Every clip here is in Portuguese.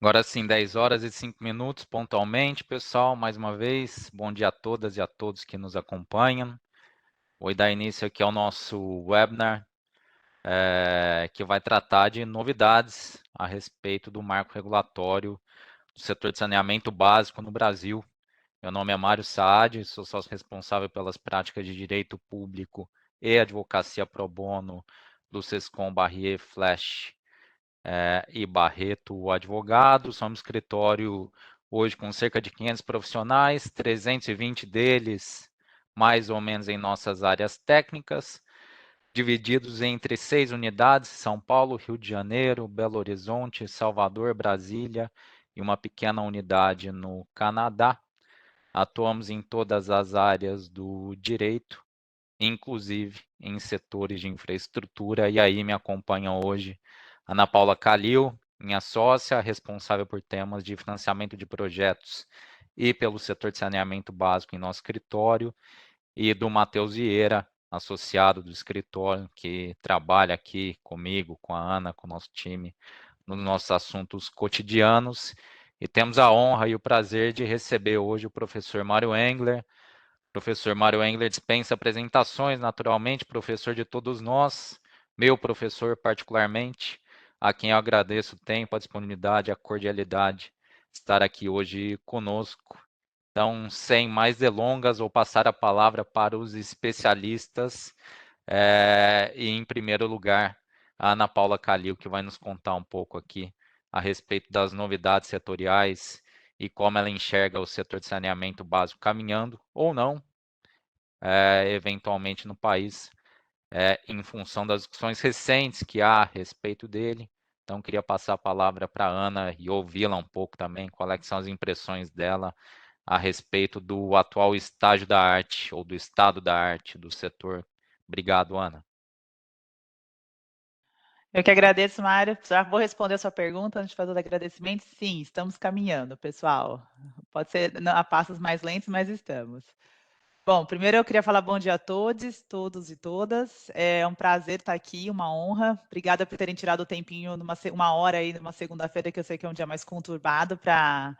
Agora sim, 10 horas e 5 minutos, pontualmente, pessoal. Mais uma vez, bom dia a todas e a todos que nos acompanham. Vou dar início aqui ao nosso webinar, que vai tratar de novidades a respeito do marco regulatório do setor de saneamento básico no Brasil. Meu nome é Mário Saad, sou sócio responsável pelas práticas de direito público e advocacia pro bono do Sescom Barrier Flash e Barreto Advogados. Somos um escritório hoje com cerca de 500 profissionais, 320 deles mais ou menos em nossas áreas técnicas, divididos entre 6 unidades: São Paulo, Rio de Janeiro, Belo Horizonte, Salvador, Brasília e uma pequena unidade no Canadá. Atuamos em todas as áreas do direito, inclusive em setores de infraestrutura, e aí me acompanha hoje Ana Paula Calil, minha sócia, responsável por temas de financiamento de projetos e pelo setor de saneamento básico em nosso escritório, e do Matheus Vieira, associado do escritório, que trabalha aqui comigo, com a Ana, com o nosso time, nos nossos assuntos cotidianos. E temos a honra e o prazer de receber hoje o professor Mário Engler. Professor Mário Engler dispensa apresentações, naturalmente, professor de todos nós, meu professor particularmente, a quem eu agradeço o tempo, a disponibilidade, a cordialidade de estar aqui hoje conosco. Então, sem mais delongas, vou passar a palavra para os especialistas, e em primeiro lugar, a Ana Paula Calil, que vai nos contar um pouco aqui a respeito das novidades setoriais e como ela enxerga o setor de saneamento básico caminhando ou não, eventualmente no país, em função das discussões recentes que há a respeito dele. Então, queria passar a palavra para a Ana e ouvi-la um pouco também, quais são as impressões dela a respeito do atual estágio da arte, ou do estado da arte do setor. Obrigado, Ana. Eu que agradeço, Mário. Já vou responder a sua pergunta antes de fazer os agradecimentos. Sim, estamos caminhando, pessoal. Pode ser a passos mais lentos, mas estamos. Bom, primeiro eu queria falar bom dia a todos e todas. É um prazer estar aqui, uma honra. Obrigada por terem tirado o tempinho, uma hora aí, numa segunda-feira, que eu sei que é um dia mais conturbado, para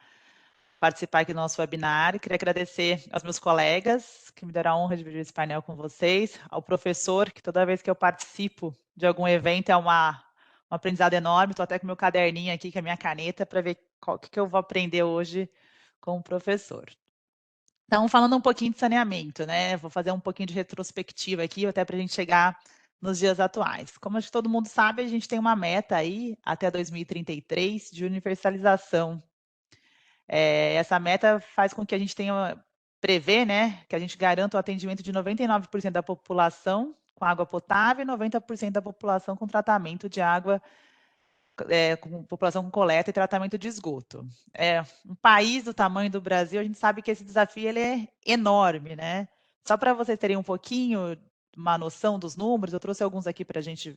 participar aqui do nosso webinar. Queria agradecer aos meus colegas, que me deram a honra de dividir esse painel com vocês, ao professor, que toda vez que eu participo de algum evento é um aprendizado enorme. Estou até com meu caderninho aqui, com a minha caneta, para ver o que eu vou aprender hoje com o professor. Então, falando um pouquinho de saneamento, né? Vou fazer um pouquinho de retrospectiva aqui, até para a gente chegar nos dias atuais. Como acho que todo mundo sabe, a gente tem uma meta aí, até 2033, de universalização. Essa meta faz com que a gente prevê, né, que a gente garanta o atendimento de 99% da população com água potável e 90% da população com tratamento de água, com população com coleta e tratamento de esgoto. Um país do tamanho do Brasil, a gente sabe que esse desafio ele é enorme, né? Só para vocês terem um pouquinho uma noção dos números, eu trouxe alguns aqui para a gente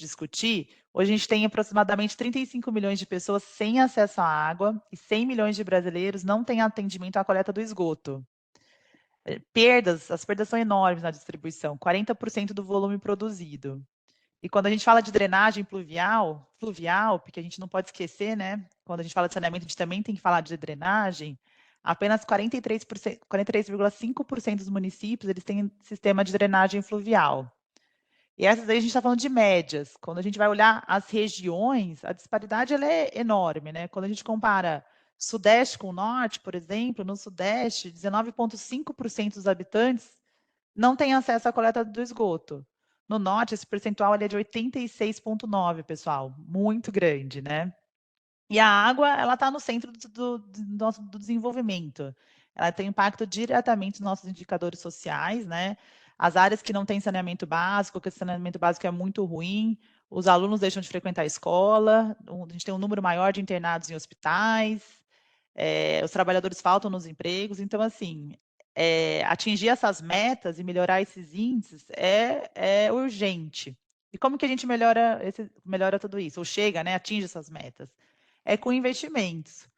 discutir. Hoje a gente tem aproximadamente 35 milhões de pessoas sem acesso à água e 100 milhões de brasileiros não têm atendimento à coleta do esgoto. As perdas são enormes na distribuição, 40% do volume produzido. E quando a gente fala de drenagem fluvial, porque a gente não pode esquecer, né? Quando a gente fala de saneamento, a gente também tem que falar de drenagem. Apenas 43,5% dos municípios eles têm sistema de drenagem fluvial. E essas aí a gente está falando de médias. Quando a gente vai olhar as regiões, a disparidade ela é enorme, né? Quando a gente compara Sudeste com Norte, por exemplo, no Sudeste, 19,5% dos habitantes não têm acesso à coleta do esgoto. No Norte, esse percentual é de 86,9%, pessoal. Muito grande, né? E a água, ela está no centro do desenvolvimento. Ela tem impacto diretamente nos nossos indicadores sociais, né? As áreas que não têm saneamento básico, que o saneamento básico é muito ruim, os alunos deixam de frequentar a escola, a gente tem um número maior de internados em hospitais, os trabalhadores faltam nos empregos. Então, assim, atingir essas metas e melhorar esses índices é urgente. E como que a gente melhora tudo isso? Ou chega, né, atinge essas metas? É com investimentos.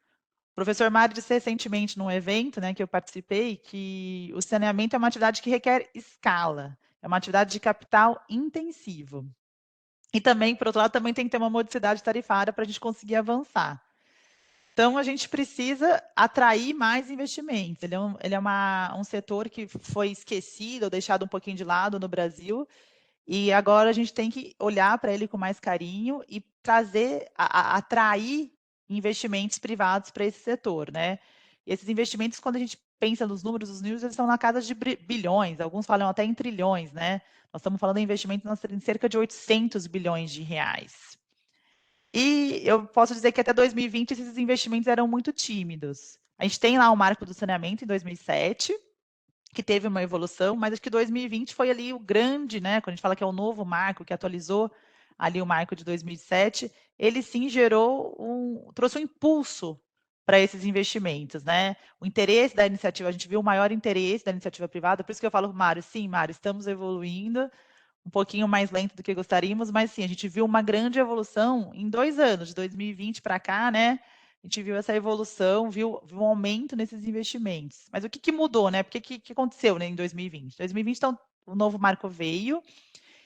O professor Mário disse recentemente num evento, né, que eu participei, que o saneamento é uma atividade que requer escala, é uma atividade de capital intensivo. E também, por outro lado, também tem que ter uma modicidade tarifária para a gente conseguir avançar. Então, a gente precisa atrair mais investimentos. Ele é um setor que foi esquecido ou deixado um pouquinho de lado no Brasil, e agora a gente tem que olhar para ele com mais carinho e atrair investimentos privados para esse setor, né? E esses investimentos, quando a gente pensa nos números, os números eles estão na casa de bilhões, alguns falam até em trilhões, né? Nós estamos falando de investimentos em cerca de 800 bilhões de reais. E eu posso dizer que até 2020 esses investimentos eram muito tímidos. A gente tem lá o marco do saneamento em 2007, que teve uma evolução, mas acho que 2020 foi ali o grande, né? Quando a gente fala que é o novo marco, que atualizou ali o marco de 2007, ele sim trouxe um impulso para esses investimentos, né? O interesse da iniciativa, a gente viu o maior interesse da iniciativa privada, por isso que eu falo, Mário, sim, Mário, estamos evoluindo, um pouquinho mais lento do que gostaríamos, mas sim, a gente viu uma grande evolução em 2 anos, de 2020 para cá, né? A gente viu essa evolução, viu um aumento nesses investimentos. Mas o que mudou, né? Por que aconteceu, né, em 2020? 2020, então, o novo marco veio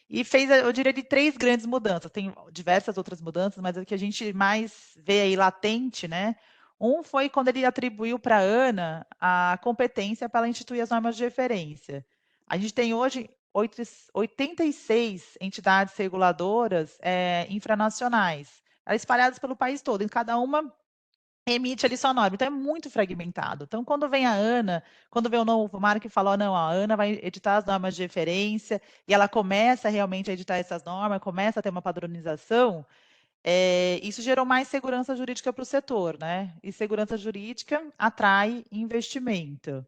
e fez, eu diria, de 3 grandes mudanças. Tem diversas outras mudanças, mas o que a gente mais vê aí latente, né? Um foi quando ele atribuiu para a ANA a competência para ela instituir as normas de referência. A gente tem hoje 86 entidades reguladoras infranacionais, espalhadas pelo país todo, e cada uma emite ali sua norma. Então, é muito fragmentado. Então, quando vem a ANA, quando vem o novo marco e fala, oh, não, a ANA vai editar as normas de referência, e ela começa realmente a editar essas normas, começa a ter uma padronização, isso gerou mais segurança jurídica para o setor, né? E segurança jurídica atrai investimento.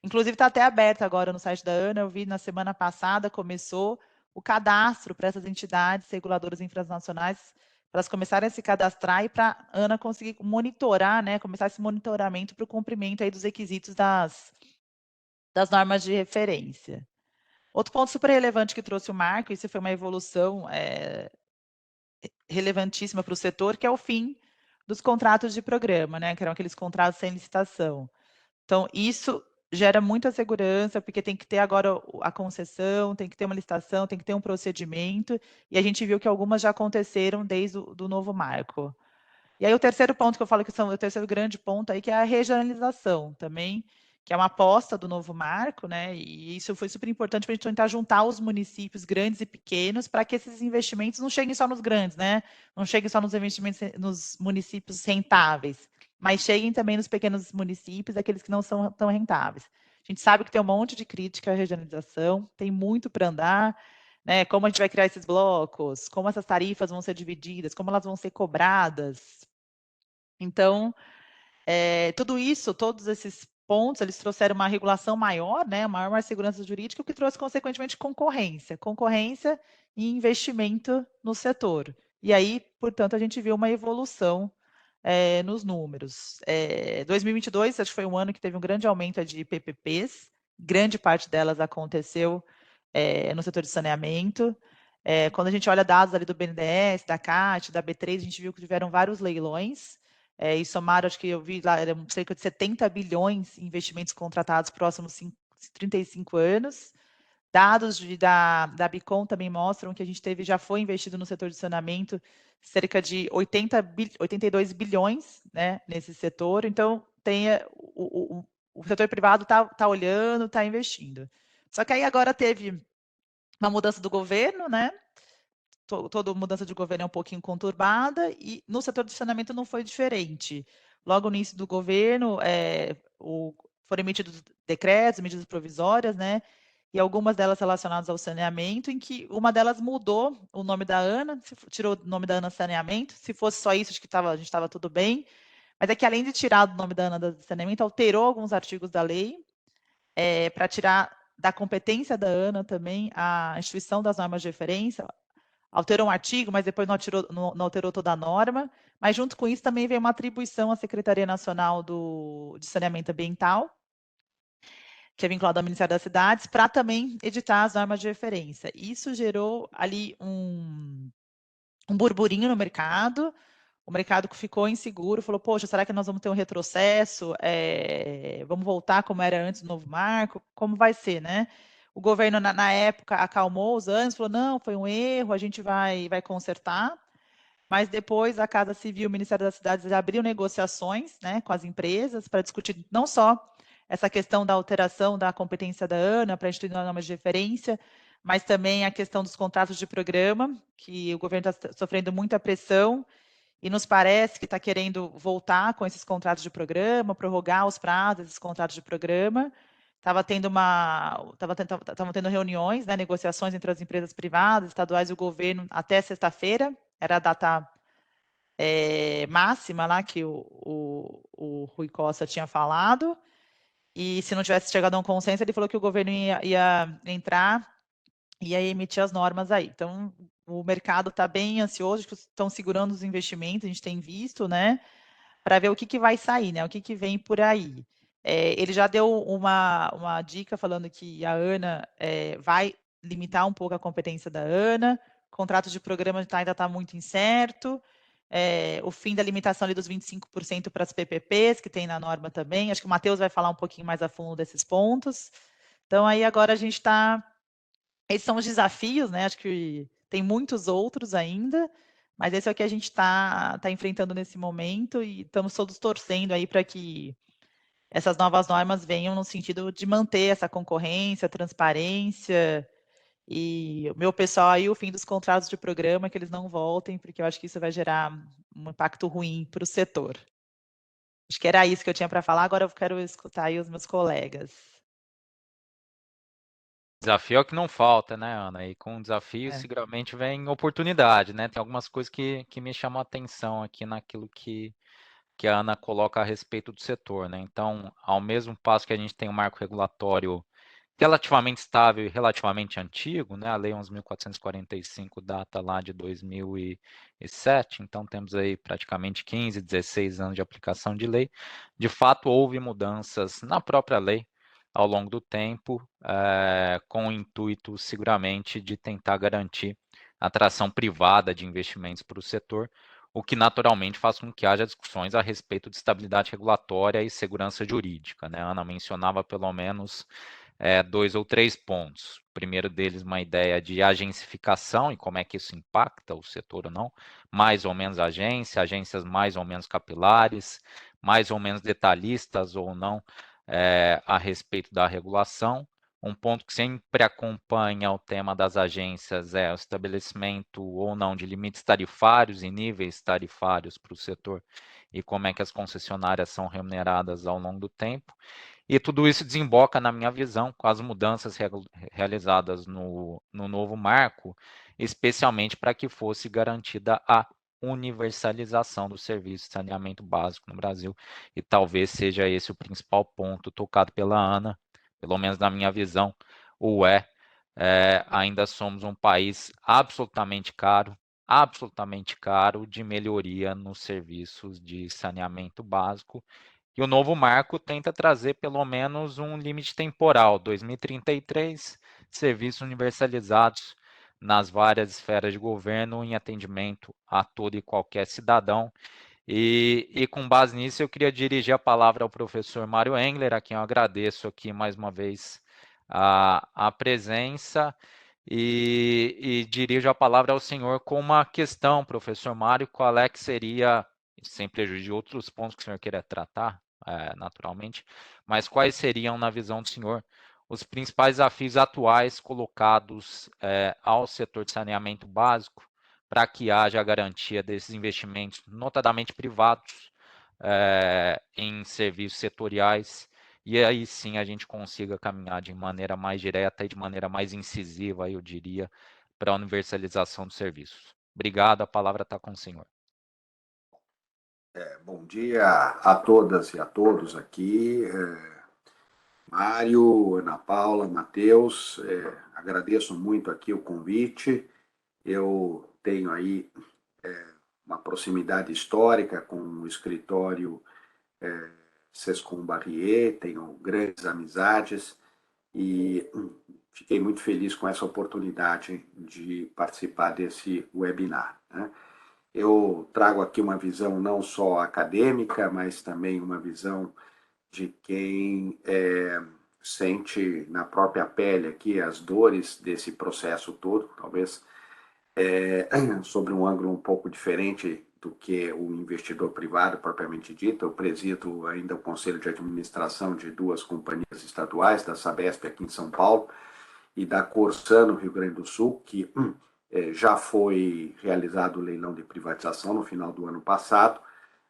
Inclusive, está até aberto agora no site da ANA, eu vi na semana passada, começou o cadastro para essas entidades reguladoras infranacionais, para elas começarem a se cadastrar e para a ANA conseguir monitorar, né, começar esse monitoramento para o cumprimento aí dos requisitos das normas de referência. Outro ponto super relevante que trouxe o marco, isso foi uma evolução relevantíssima para o setor, que é o fim dos contratos de programa, né, que eram aqueles contratos sem licitação. Então, isso gera muita segurança, porque tem que ter agora a concessão, tem que ter uma licitação, tem que ter um procedimento, e a gente viu que algumas já aconteceram desde o do novo marco. E aí o terceiro ponto que eu falo que são o terceiro grande ponto aí, que é a regionalização também, que é uma aposta do novo marco, né? E isso foi super importante para a gente tentar juntar os municípios grandes e pequenos para que esses investimentos não cheguem só nos grandes, né? Não cheguem só nos investimentos nos municípios rentáveis, mas cheguem também nos pequenos municípios, aqueles que não são tão rentáveis. A gente sabe que tem um monte de crítica à regionalização, tem muito para andar, né? Como a gente vai criar esses blocos, como essas tarifas vão ser divididas, como elas vão ser cobradas. Então, tudo isso, todos esses pontos, eles trouxeram uma regulação maior, né, maior segurança jurídica, o que trouxe, consequentemente, concorrência e investimento no setor. E aí, portanto, a gente viu uma evolução nos números. 2022, acho que foi um ano que teve um grande aumento de PPPs, grande parte delas aconteceu no setor de saneamento. Quando a gente olha dados ali do BNDES, da CAT, da B3, a gente viu que tiveram vários leilões, e somaram, acho que eu vi lá, eram cerca de 70 bilhões em investimentos contratados próximos 35 anos. Dados da Bicom também mostram que a gente já foi investido no setor de saneamento cerca de 82 bilhões, né, nesse setor. Então, o setor privado está olhando, está investindo. Só que aí agora teve uma mudança do governo, né? Toda mudança de governo é um pouquinho conturbada, e no setor de saneamento não foi diferente. Logo no início do governo, foram emitidos decretos, medidas provisórias, né? E algumas delas relacionadas ao saneamento, em que uma delas mudou o nome da ANA, tirou o nome da ANA Saneamento. Se fosse só isso, acho que a gente estava tudo bem. Mas é que, além de tirar o nome da ANA do Saneamento, alterou alguns artigos da lei para tirar da competência da ANA também a instituição das normas de referência, alterou um artigo, mas depois não alterou toda a norma, mas junto com isso também veio uma atribuição à Secretaria Nacional de Saneamento Ambiental, que é vinculada ao Ministério das Cidades, para também editar as normas de referência. Isso gerou ali um burburinho no mercado, o mercado ficou inseguro, falou, poxa, será que nós vamos ter um retrocesso? Vamos voltar como era antes do novo marco? Como vai ser, né? O governo, na época, acalmou os ânimos, falou, não, foi um erro, a gente vai consertar. mas depois a Casa Civil e o Ministério das Cidades abriu negociações, né, com as empresas para discutir não só essa questão da alteração da competência da ANA para instituir normas de referência, mas também a questão dos contratos de programa, que o governo está sofrendo muita pressão e nos parece que está querendo voltar com esses contratos de programa, prorrogar os prazos desses contratos de programa. Estavam tendo reuniões, né, negociações entre as empresas privadas, estaduais e o governo até sexta-feira, era a data máxima lá que o Rui Costa tinha falado, e se não tivesse chegado a um consenso, ele falou que o governo ia entrar e aí emitir as normas aí. Então, o mercado está bem ansioso, estão segurando os investimentos, a gente tem visto, né, para ver o que vai sair, né, o que vem por aí. Ele já deu uma dica falando que a ANA vai limitar um pouco a competência da ANA, o contrato de programa ainda está muito incerto, o fim da limitação ali dos 25% para as PPPs, que tem na norma também, acho que o Matheus vai falar um pouquinho mais a fundo desses pontos. Então, aí agora a gente está esses são os desafios, né? Acho que tem muitos outros ainda, mas esse é o que a gente está enfrentando nesse momento e estamos todos torcendo aí para que essas novas normas venham no sentido de manter essa concorrência, transparência e o meu pessoal aí, o fim dos contratos de programa, que eles não voltem, porque eu acho que isso vai gerar um impacto ruim para o setor. Acho que era isso que eu tinha para falar, agora eu quero escutar aí os meus colegas. Desafio é o que não falta, né, Ana? E com desafio, É. seguramente vem oportunidade, né? Tem algumas coisas que me chamam a atenção aqui naquilo que a Ana coloca a respeito do setor, né? Então, ao mesmo passo que a gente tem um marco regulatório relativamente estável e relativamente antigo, né? A Lei 11.445 data lá de 2007, então temos aí praticamente 15, 16 anos de aplicação de lei. De fato, houve mudanças na própria lei ao longo do tempo, com o intuito seguramente de tentar garantir a atração privada de investimentos para o setor, o que naturalmente faz com que haja discussões a respeito de estabilidade regulatória e segurança jurídica, né? A Ana mencionava pelo menos dois ou três pontos. O primeiro deles, uma ideia de agencificação e como é que isso impacta o setor ou não. Mais ou menos agência, agências mais ou menos capilares, mais ou menos detalhistas ou não a respeito da regulação. Um ponto que sempre acompanha o tema das agências é o estabelecimento ou não de limites tarifários e níveis tarifários para o setor e como é que as concessionárias são remuneradas ao longo do tempo. E tudo isso desemboca, na minha visão, com as mudanças realizadas no novo marco, especialmente para que fosse garantida a universalização do serviço de saneamento básico no Brasil. E talvez seja esse o principal ponto tocado pela Ana, pelo menos na minha visão, ainda somos um país absolutamente caro de melhoria nos serviços de saneamento básico, e o novo marco tenta trazer pelo menos um limite temporal, 2033, serviços universalizados nas várias esferas de governo em atendimento a todo e qualquer cidadão. E com base nisso, eu queria dirigir a palavra ao professor Mário Engler, a quem eu agradeço aqui mais uma vez a presença, e dirijo a palavra ao senhor com uma questão, professor Mário, qual é que seria, sem prejuízo de outros pontos que o senhor queira tratar, naturalmente, mas quais seriam, na visão do senhor, os principais desafios atuais colocados ao setor de saneamento básico para que haja a garantia desses investimentos, notadamente privados, em serviços setoriais, e aí sim a gente consiga caminhar de maneira mais direta e de maneira mais incisiva, eu diria, para a universalização dos serviços. Obrigado, a palavra está com o senhor. Bom dia a todas e a todos aqui. Mário, Ana Paula, Matheus, agradeço muito aqui o convite. Eu tenho aí uma proximidade histórica com o escritório Sescom Barrier, tenho grandes amizades e fiquei muito feliz com essa oportunidade de participar desse webinar, né? Eu trago aqui uma visão não só acadêmica, mas também uma visão de quem sente na própria pele aqui as dores desse processo todo. Talvez sobre um ângulo um pouco diferente do que o investidor privado propriamente dito. Eu presido ainda o conselho de administração de duas companhias estaduais, da Sabesp aqui em São Paulo e da Corsã no Rio Grande do Sul, que já foi realizado o leilão de privatização no final do ano passado,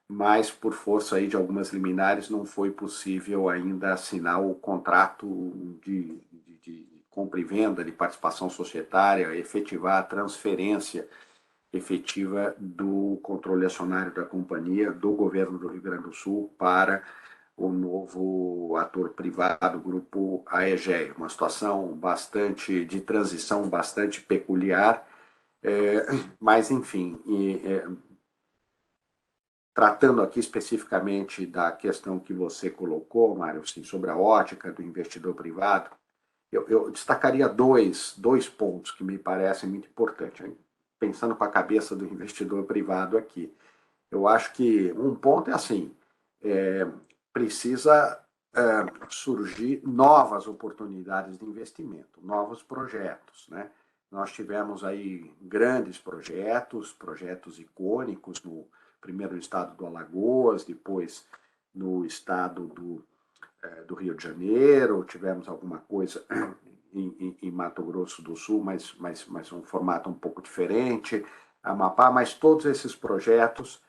mas por força aí de algumas liminares não foi possível ainda assinar o contrato de compra e venda de participação societária, efetivar a transferência efetiva do controle acionário da companhia do governo do Rio Grande do Sul para o novo ator privado, o grupo AEGEA. Uma situação bastante de transição, bastante peculiar, mas enfim, tratando aqui especificamente da questão que você colocou, Mário, assim, sobre a ótica do investidor privado, eu destacaria dois pontos que me parecem muito importantes, hein? Pensando com a cabeça do investidor privado aqui. Eu acho que um ponto é assim, precisa surgir novas oportunidades de investimento, novos projetos, né? Nós tivemos aí grandes projetos icônicos, primeiro no estado do Alagoas, depois no estado do Rio de Janeiro, tivemos alguma coisa em Mato Grosso do Sul, mas um formato um pouco diferente, Amapá, mas todos esses projetos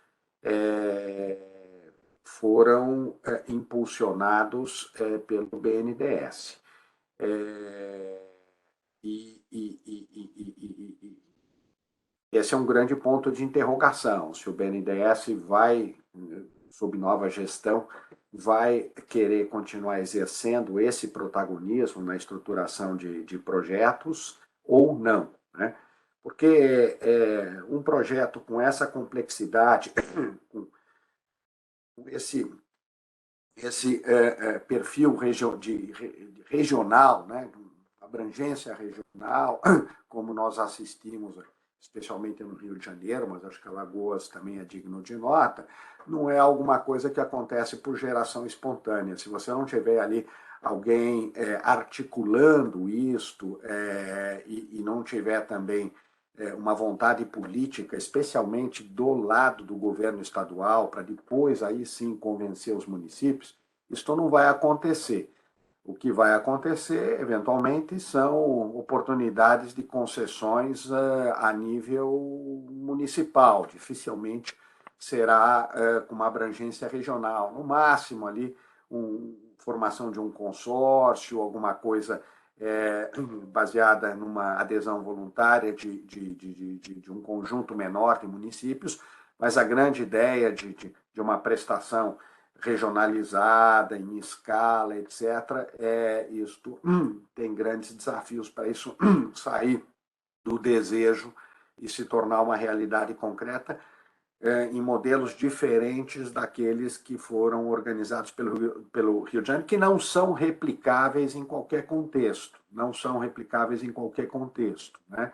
foram impulsionados pelo BNDES. Esse é um grande ponto de interrogação, se o BNDES vai, sob nova gestão, vai querer continuar exercendo esse protagonismo na estruturação de projetos ou não, né? Porque um projeto com essa complexidade, com esse perfil regional, né? Abrangência regional, como nós assistimos, especialmente no Rio de Janeiro, mas acho que Alagoas também é digno de nota, não é alguma coisa que acontece por geração espontânea. Se você não tiver ali alguém articulando isto e não tiver também uma vontade política, especialmente do lado do governo estadual, para depois aí sim convencer os municípios, isso não vai acontecer. O que vai acontecer, eventualmente, são oportunidades de concessões a nível municipal. Dificilmente será com uma abrangência regional. No máximo, ali, formação de um consórcio, alguma coisa baseada numa adesão voluntária de um conjunto menor de municípios, mas a grande ideia de uma prestação regionalizada, em escala, etc., isto tem grandes desafios para isso sair do desejo e se tornar uma realidade concreta em modelos diferentes daqueles que foram organizados pelo Rio de Janeiro, que não são replicáveis em qualquer contexto, né?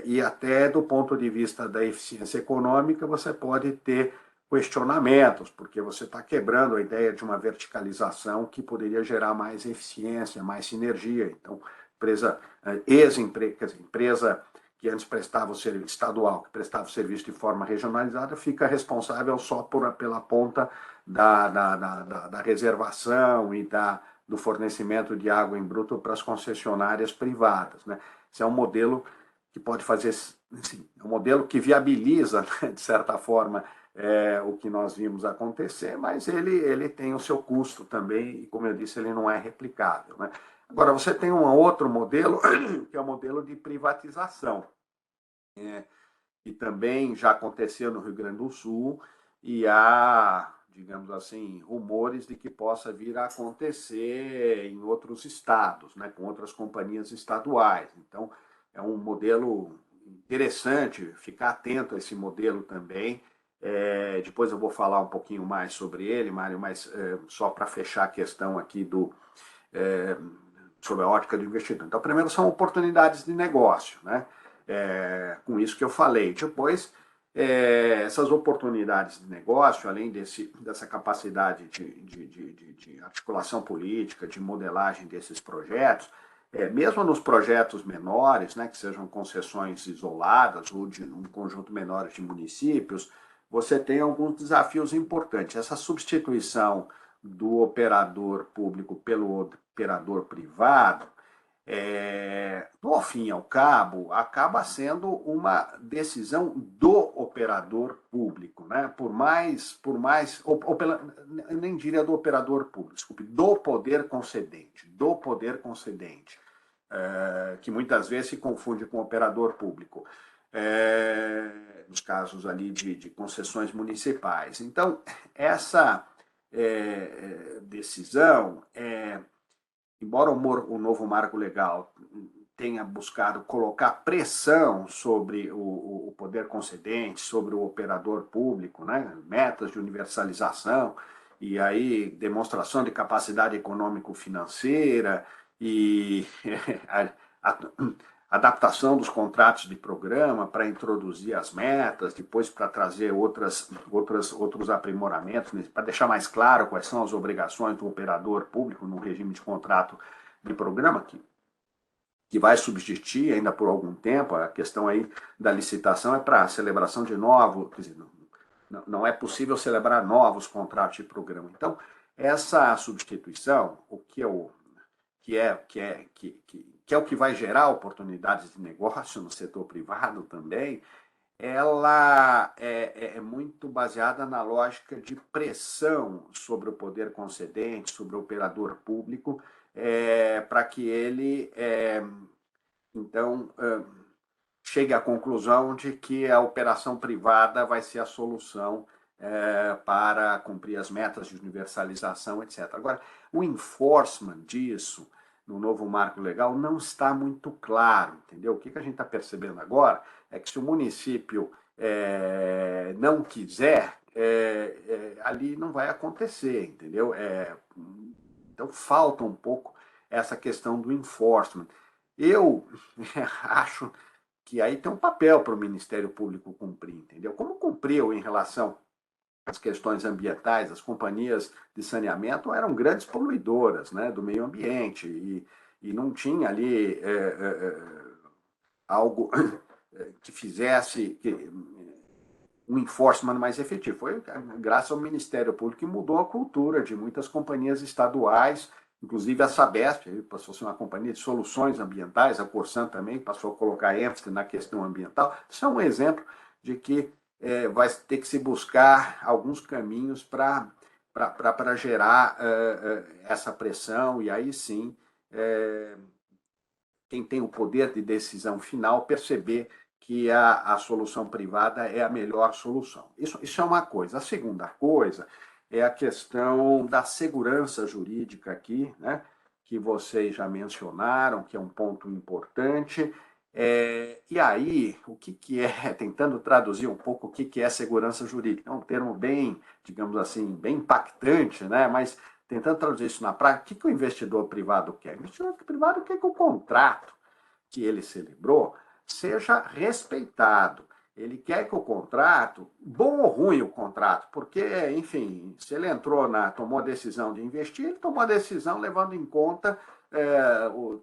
E até do ponto de vista da eficiência econômica, você pode ter questionamentos, porque você está quebrando a ideia de uma verticalização que poderia gerar mais eficiência, mais sinergia. Então, empresa que antes prestava o serviço estadual, que prestava o serviço de forma regionalizada, fica responsável só pela ponta da reservação e do fornecimento de água em bruto para as concessionárias privadas, né? Esse é um modelo que pode fazer, assim, é um modelo que viabiliza, né, de certa forma, o que nós vimos acontecer, mas ele tem o seu custo também, e como eu disse, ele não é replicável, né? Agora, você tem um outro modelo, que é o modelo de privatização, que também já aconteceu no Rio Grande do Sul, e há, digamos assim, rumores de que possa vir a acontecer em outros estados, né, com outras companhias estaduais. Então, é um modelo interessante, ficar atento a esse modelo também. Depois eu vou falar um pouquinho mais sobre ele, Mário, mas só para fechar a questão aqui sobre a ótica do investidor. Então, primeiro são oportunidades de negócio, né? Com isso que eu falei. Depois, essas oportunidades de negócio, além dessa capacidade de articulação política, de modelagem desses projetos, mesmo nos projetos menores, né, que sejam concessões isoladas ou de um conjunto menor de municípios, você tem alguns desafios importantes. Essa substituição do operador público pelo operador privado, no fim e ao cabo, acaba sendo uma decisão do operador público, né? Eu nem diria do operador público, desculpe, do poder concedente, que muitas vezes se confunde com operador público, nos casos ali de concessões municipais. Então, essa decisão embora o novo marco legal tenha buscado colocar pressão sobre o poder concedente, sobre o operador público, né? Metas de universalização, e aí demonstração de capacidade econômico-financeira e adaptação dos contratos de programa para introduzir as metas, depois para trazer outros aprimoramentos, né, para deixar mais claro quais são as obrigações do operador público no regime de contrato de programa, que vai subsistir ainda por algum tempo. A questão aí da licitação é para a celebração de novos, quer dizer, não é possível celebrar novos contratos de programa. Então, essa substituição, que é o que vai gerar oportunidades de negócio no setor privado também, ela é muito baseada na lógica de pressão sobre o poder concedente, sobre o operador público, para que ele, então, chegue à conclusão de que a operação privada vai ser a solução para cumprir as metas de universalização, etc. Agora, o enforcement disso no novo marco legal não está muito claro, entendeu? O que a gente está percebendo agora é que se o município não quiser, ali não vai acontecer, entendeu? Então falta um pouco essa questão do enforcement. Eu acho que aí tem um papel para o Ministério Público cumprir, entendeu? Como cumpriu em relação as questões ambientais, as companhias de saneamento eram grandes poluidoras, né, do meio ambiente, e não tinha ali algo que fizesse um enforcement mais efetivo. Foi graças ao Ministério Público que mudou a cultura de muitas companhias estaduais, inclusive a Sabesp, passou a ser uma companhia de soluções ambientais, a Corsan também passou a colocar ênfase na questão ambiental. Isso é um exemplo de que vai ter que se buscar alguns caminhos para gerar essa pressão, e aí sim quem tem o poder de decisão final perceber que a solução privada é a melhor solução. Isso é uma coisa. A segunda coisa é a questão da segurança jurídica aqui, né, que vocês já mencionaram, que é um ponto importante. E aí, o que é, tentando traduzir um pouco o que é segurança jurídica, é um termo bem, digamos assim, bem impactante, né? Mas tentando traduzir isso na prática, o que o investidor privado quer? O investidor privado quer que o contrato que ele celebrou seja respeitado. Ele quer que o contrato, bom ou ruim o contrato, porque, enfim, se ele tomou a decisão de investir, ele tomou a decisão levando em conta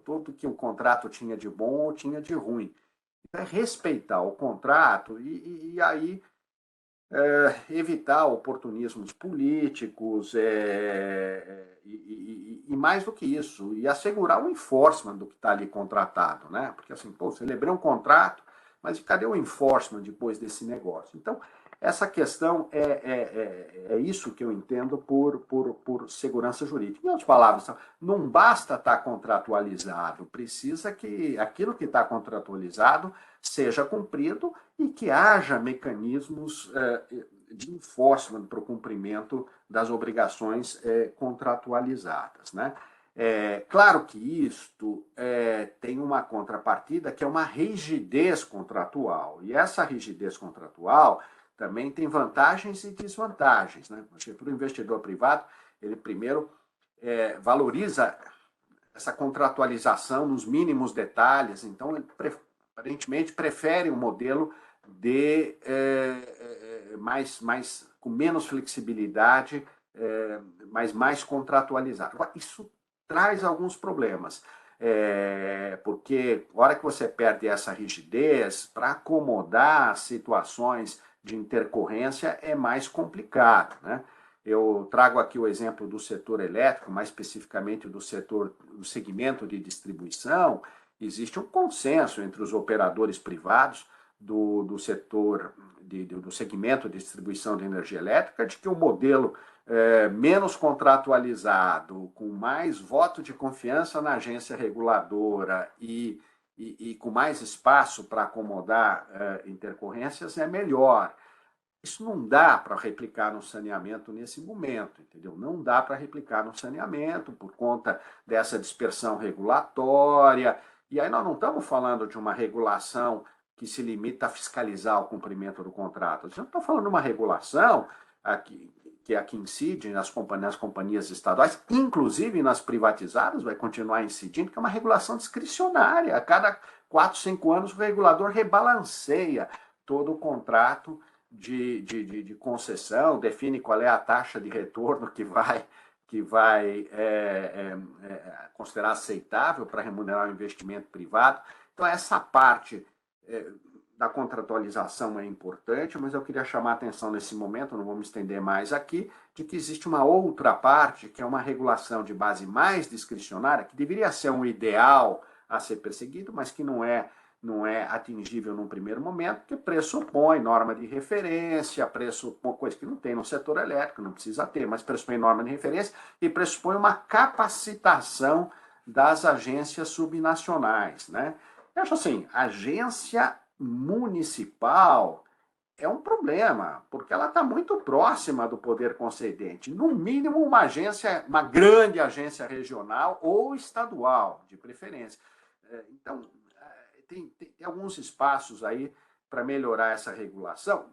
tudo que o contrato tinha de bom ou tinha de ruim. Então, é respeitar o contrato e aí evitar oportunismos políticos e mais do que isso, e assegurar o enforcement do que está ali contratado, né? Porque assim, celebrei um contrato, mas cadê o enforcement depois desse negócio? Então, essa questão é isso que eu entendo por segurança jurídica. Em outras palavras, não basta estar contratualizado, precisa que aquilo que está contratualizado seja cumprido e que haja mecanismos de enforcement para o cumprimento das obrigações contratualizadas, né? Claro que isto tem uma contrapartida que é uma rigidez contratual, e essa rigidez contratual também tem vantagens e desvantagens, né? Porque para o investidor privado, ele primeiro valoriza essa contratualização nos mínimos detalhes, então ele aparentemente prefere um modelo de com menos flexibilidade, mas mais contratualizado. Isso traz alguns problemas. Porque a hora que você perde essa rigidez, para acomodar situações de intercorrência é mais complicado, né? Eu trago aqui o exemplo do setor elétrico, mais especificamente do segmento de distribuição. Existe um consenso entre os operadores privados do setor, do segmento de distribuição de energia elétrica, de que o modelo menos contratualizado, com mais voto de confiança na agência reguladora e com mais espaço para acomodar intercorrências é melhor. Isso não dá para replicar no saneamento nesse momento, entendeu? Não dá para replicar no saneamento por conta dessa dispersão regulatória. E aí nós não estamos falando de uma regulação que se limita a fiscalizar o cumprimento do contrato. Nós estamos falando de uma regulação que é a que incide nas companhias estaduais, inclusive nas privatizadas, vai continuar incidindo, que é uma regulação discricionária. A cada 4, 5 anos o regulador rebalanceia todo o contrato de concessão, define qual é a taxa de retorno que vai considerar aceitável para remunerar o investimento privado. Então, essa parte da contratualização é importante, mas eu queria chamar a atenção nesse momento, não vou me estender mais aqui, de que existe uma outra parte, que é uma regulação de base mais discricionária, que deveria ser um ideal a ser perseguido, mas que não é atingível num primeiro momento, porque pressupõe norma de referência, pressupõe coisa que não tem no setor elétrico, não precisa ter, mas pressupõe norma de referência e pressupõe uma capacitação das agências subnacionais, né? Eu acho assim, agência municipal é um problema, porque ela está muito próxima do poder concedente. No mínimo, uma grande agência regional ou estadual, de preferência. Então, tem alguns espaços aí para melhorar essa regulação,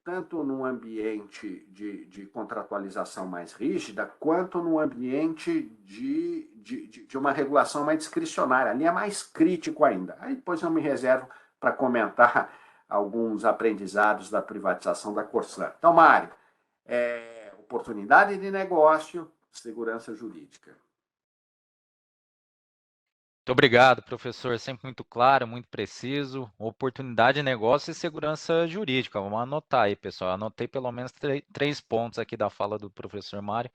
tanto num ambiente de contratualização mais rígida, quanto num ambiente de uma regulação mais discricionária. Ali é mais crítico ainda. Aí depois eu me reservo para comentar alguns aprendizados da privatização da Corsan. Então, Mário, oportunidade de negócio, segurança jurídica. Muito obrigado, professor. Sempre muito claro, muito preciso. Oportunidade de negócio e segurança jurídica. Vamos anotar aí, pessoal. Anotei pelo menos 3 pontos aqui da fala do professor Mário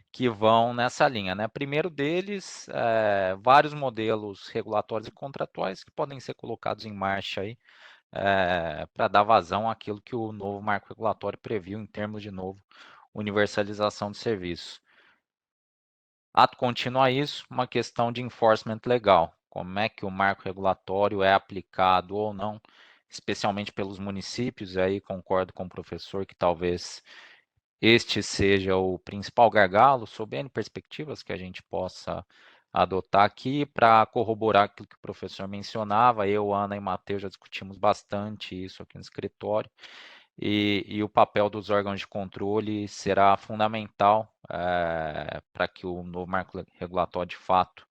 que vão nessa linha, né? Primeiro deles, vários modelos regulatórios e contratuais que podem ser colocados em marcha aí para dar vazão àquilo que o novo marco regulatório previu em termos de novo universalização de serviços. Ato contínuo a isso, uma questão de enforcement legal. Como é que o marco regulatório é aplicado ou não, especialmente pelos municípios, e aí concordo com o professor que talvez este seja o principal gargalo, sob N perspectivas que a gente possa adotar aqui para corroborar aquilo que o professor mencionava. Eu, Ana e Matheus já discutimos bastante isso aqui no escritório. E o papel dos órgãos de controle será fundamental para que o novo marco regulatório, de fato,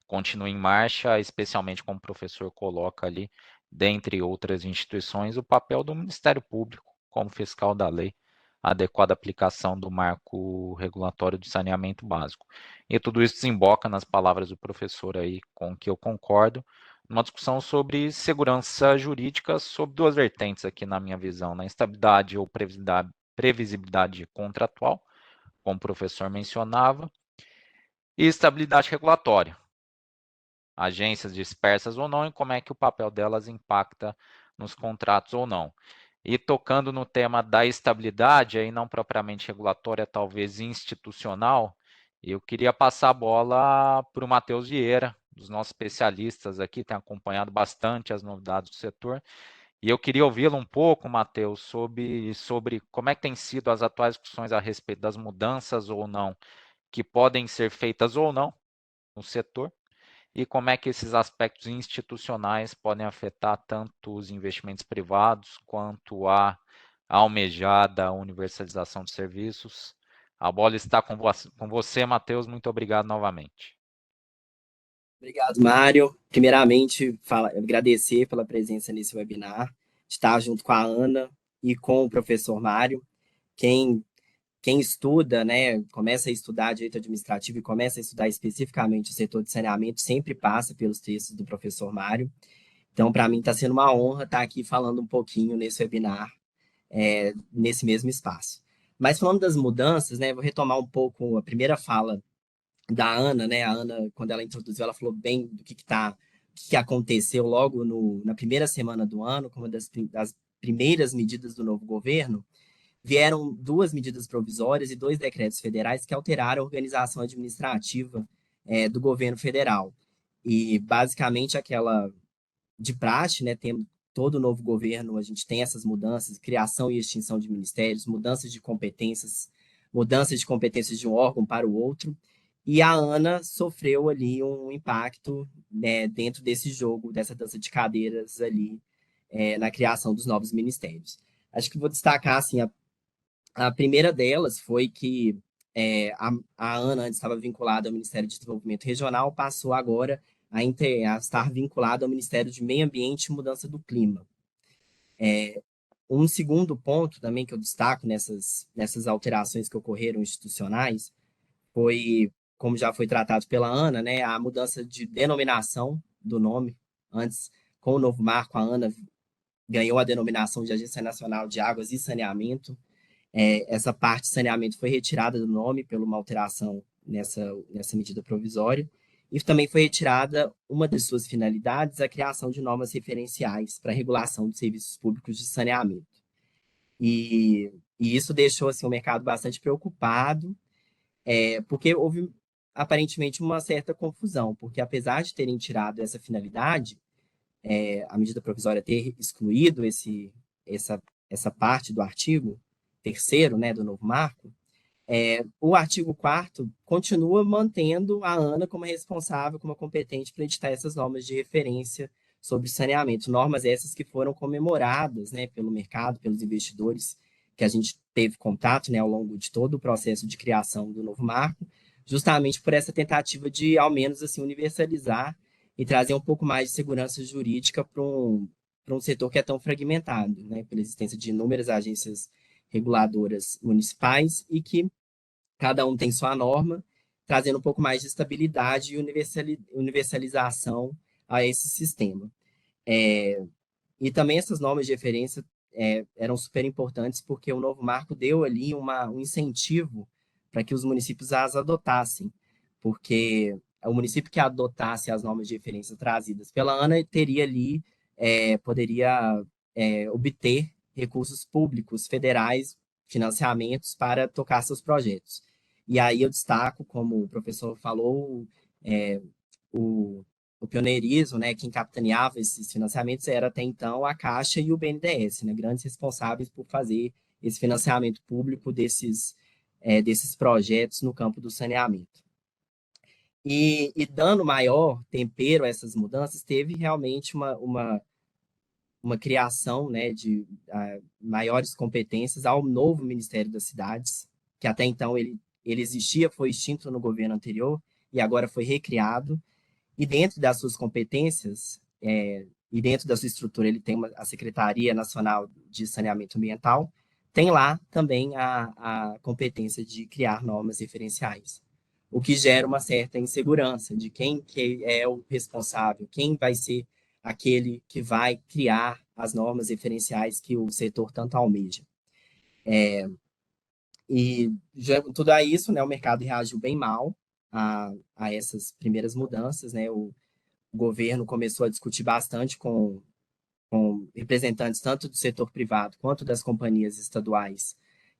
continue em marcha, especialmente como o professor coloca ali, dentre outras instituições, o papel do Ministério Público como fiscal da lei, a adequada aplicação do marco regulatório de saneamento básico. E tudo isso desemboca nas palavras do professor aí, com que eu concordo, uma discussão sobre segurança jurídica sob 2 vertentes aqui na minha visão, na estabilidade ou previsibilidade contratual, como o professor mencionava, e estabilidade regulatória, agências dispersas ou não, e como é que o papel delas impacta nos contratos ou não. E tocando no tema da estabilidade, aí não propriamente regulatória, talvez institucional, eu queria passar a bola para o Matheus Vieira, dos nossos especialistas aqui, tem acompanhado bastante as novidades do setor, e eu queria ouvi-lo um pouco, Matheus, sobre como é que têm sido as atuais discussões a respeito das mudanças ou não, que podem ser feitas ou não no setor, e como é que esses aspectos institucionais podem afetar tanto os investimentos privados quanto a almejada universalização de serviços. A bola está com você, Matheus. Muito obrigado novamente. Obrigado, Mário. Primeiramente, agradecer pela presença nesse webinar, estar junto com a Ana e com o professor Mário, quem quem estuda, né, começa a estudar direito administrativo e começa a estudar especificamente o setor de saneamento, sempre passa pelos textos do professor Mário. Então, para mim, está sendo uma honra estar aqui falando um pouquinho nesse webinar, nesse mesmo espaço. Mas falando das mudanças, né, vou retomar um pouco a primeira fala da Ana, né? A Ana, quando ela introduziu, ela falou bem do que aconteceu logo na primeira semana do ano, como das primeiras medidas do novo governo. Vieram 2 medidas provisórias e 2 decretos federais que alteraram a organização administrativa do governo federal. E, basicamente, aquela de praxe, né, tem todo o novo governo, a gente tem essas mudanças, criação e extinção de ministérios, mudanças de competências de um órgão para o outro, e a Ana sofreu ali um impacto, né, dentro desse jogo, dessa dança de cadeiras ali, na criação dos novos ministérios. Acho que vou destacar, assim, a primeira delas foi que a Ana antes estava vinculada ao Ministério de Desenvolvimento Regional, passou agora a estar vinculada ao Ministério de Meio Ambiente e Mudança do Clima. Um segundo ponto também que eu destaco nessas alterações que ocorreram institucionais foi, como já foi tratado pela Ana, né, a mudança de denominação do nome. Antes, com o novo marco, a Ana ganhou a denominação de Agência Nacional de Águas e Saneamento. Essa parte de saneamento foi retirada do nome por uma alteração nessa medida provisória. E também foi retirada uma das suas finalidades, a criação de normas referenciais para a regulação de serviços públicos de saneamento. E isso deixou assim, o mercado bastante preocupado, porque houve aparentemente uma certa confusão, porque apesar de terem tirado essa finalidade, a medida provisória ter excluído essa parte do artigo 3º, né, do novo marco, o artigo 4º continua mantendo a ANA como responsável, como competente para editar essas normas de referência sobre saneamento. Normas essas que foram comemoradas, né, pelo mercado, pelos investidores, que a gente teve contato, né, ao longo de todo o processo de criação do novo marco, justamente por essa tentativa de, ao menos, assim, universalizar e trazer um pouco mais de segurança jurídica para um setor que é tão fragmentado, né, pela existência de inúmeras agências reguladoras municipais e que cada um tem sua norma, trazendo um pouco mais de estabilidade e universalização a esse sistema. E também essas normas de referência eram super importantes porque o novo marco deu ali um incentivo para que os municípios as adotassem, porque o município que adotasse as normas de referência trazidas pela ANA teria ali, poderia obter recursos públicos federais, financiamentos para tocar seus projetos. E aí eu destaco, como o professor falou, o pioneirismo, né, quem capitaneava esses financiamentos era até então a Caixa e o BNDES, né, grandes responsáveis por fazer esse financiamento público desses projetos no campo do saneamento. E dando maior tempero a essas mudanças, teve realmente uma criação, né, de maiores competências ao novo Ministério das Cidades, que até então ele existia, foi extinto no governo anterior e agora foi recriado. E dentro das suas competências, e dentro da sua estrutura, ele tem a Secretaria Nacional de Saneamento Ambiental, tem lá também a competência de criar normas referenciais, o que gera uma certa insegurança de quem que é o responsável, quem vai ser aquele que vai criar as normas referenciais que o setor tanto almeja. E tudo a isso, né, o mercado reagiu bem mal a essas primeiras mudanças, né? O governo começou a discutir bastante com representantes tanto do setor privado quanto das companhias estaduais